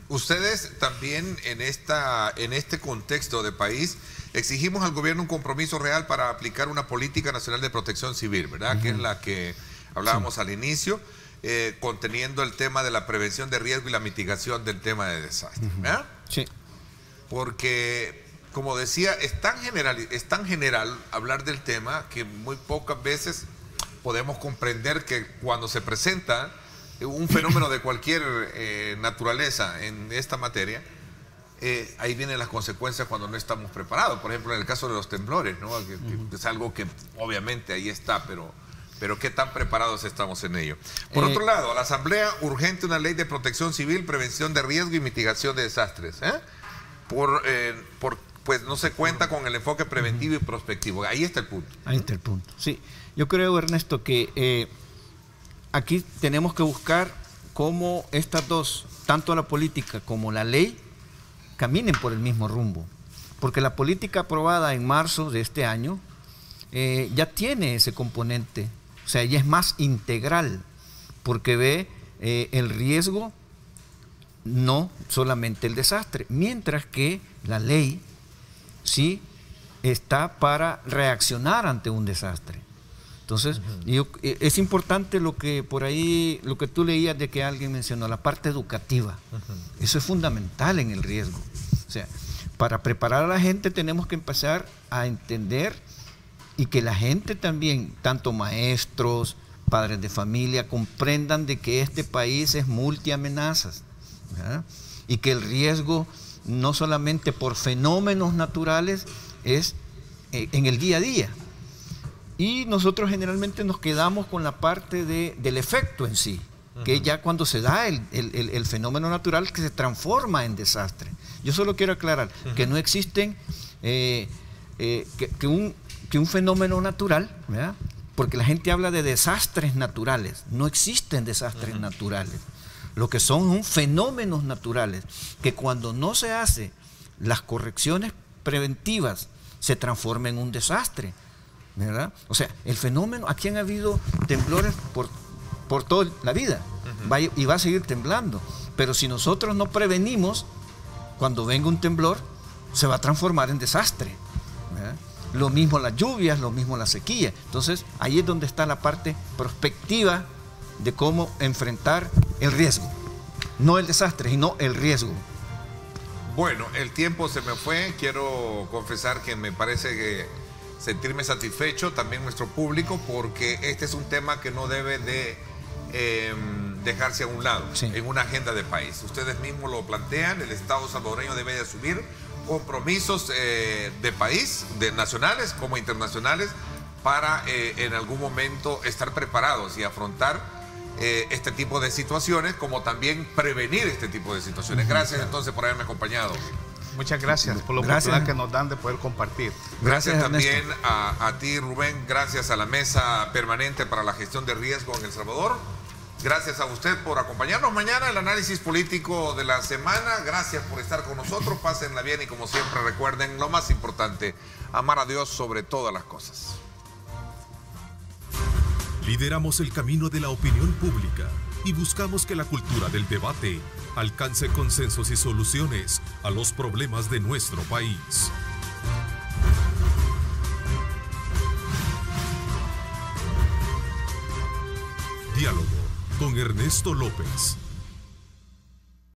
B: Ustedes también en este contexto de país exigimos al gobierno un compromiso real para aplicar una política nacional de protección civil, ¿verdad? Que es la que hablábamos al inicio, conteniendo el tema de la prevención de riesgo y la mitigación del tema de desastre, ¿verdad?
G: Sí.
B: Porque, como decía, es tan general hablar del tema que muy pocas veces podemos comprender que cuando se presenta un fenómeno de cualquier naturaleza en esta materia, ahí vienen las consecuencias cuando no estamos preparados. Por ejemplo, en el caso de los temblores, ¿no? Que es algo que obviamente ahí está, pero ¿qué tan preparados estamos en ello? Por otro lado, la Asamblea urgente una ley de protección civil, prevención de riesgo y mitigación de desastres. Pues no se cuenta con el enfoque preventivo y prospectivo. Ahí está el punto.
G: Ahí está el punto. Sí, yo creo, Ernesto, que aquí tenemos que buscar cómo estas dos, tanto la política como la ley, caminen por el mismo rumbo. Porque la política aprobada en marzo de este año ya tiene ese componente. O sea, ya es más integral, porque ve el riesgo, no solamente el desastre, mientras que la ley sí está para reaccionar ante un desastre. Entonces, es importante lo que por ahí, lo que tú leías de que alguien mencionó, la parte educativa. Eso es fundamental en el riesgo. O sea, para preparar a la gente tenemos que empezar a entender y que la gente también, tanto maestros, padres de familia, comprendan de que este país es multiamenazas, ¿verdad? Y que el riesgo no solamente por fenómenos naturales es en el día a día. Y nosotros generalmente nos quedamos con la parte del efecto en sí, que es ya cuando se da el fenómeno natural que se transforma en desastre. Yo solo quiero aclarar que no existen, que un fenómeno natural, ¿verdad? Porque la gente habla de desastres naturales, no existen desastres naturales. Lo que son fenómenos naturales, que cuando no se hacen las correcciones preventivas, se transforma en un desastre, ¿verdad? O sea, el fenómeno, aquí han habido temblores por toda la vida, y va a seguir temblando, pero si nosotros no prevenimos, cuando venga un temblor, se va a transformar en desastre, ¿verdad? Lo mismo las lluvias, lo mismo la sequía. Entonces, ahí es donde está la parte prospectiva de cómo enfrentar el riesgo. No el desastre, sino el riesgo.
B: Bueno, el tiempo se me fue. Quiero confesar que me parece que sentirme satisfecho, también nuestro público, porque este es un tema que no debe de dejarse a un lado en una agenda de país. Ustedes mismos lo plantean, el Estado salvadoreño debe de asumir compromisos de país, nacionales como internacionales, para en algún momento estar preparados y afrontar este tipo de situaciones, como también prevenir este tipo de situaciones. Gracias entonces por haberme acompañado.
H: Muchas gracias por la oportunidad que nos dan de poder compartir.
B: Gracias también a ti, Rubén. Gracias a la Mesa Permanente para la Gestión de Riesgo en El Salvador. Gracias a usted por acompañarnos mañana, el análisis político de la semana. Gracias por estar con nosotros. Pásenla bien y, como siempre, recuerden lo más importante: amar a Dios sobre todas las cosas.
A: Lideramos el camino de la opinión pública y buscamos que la cultura del debate alcance consensos y soluciones a los problemas de nuestro país. Diálogo con Ernesto López.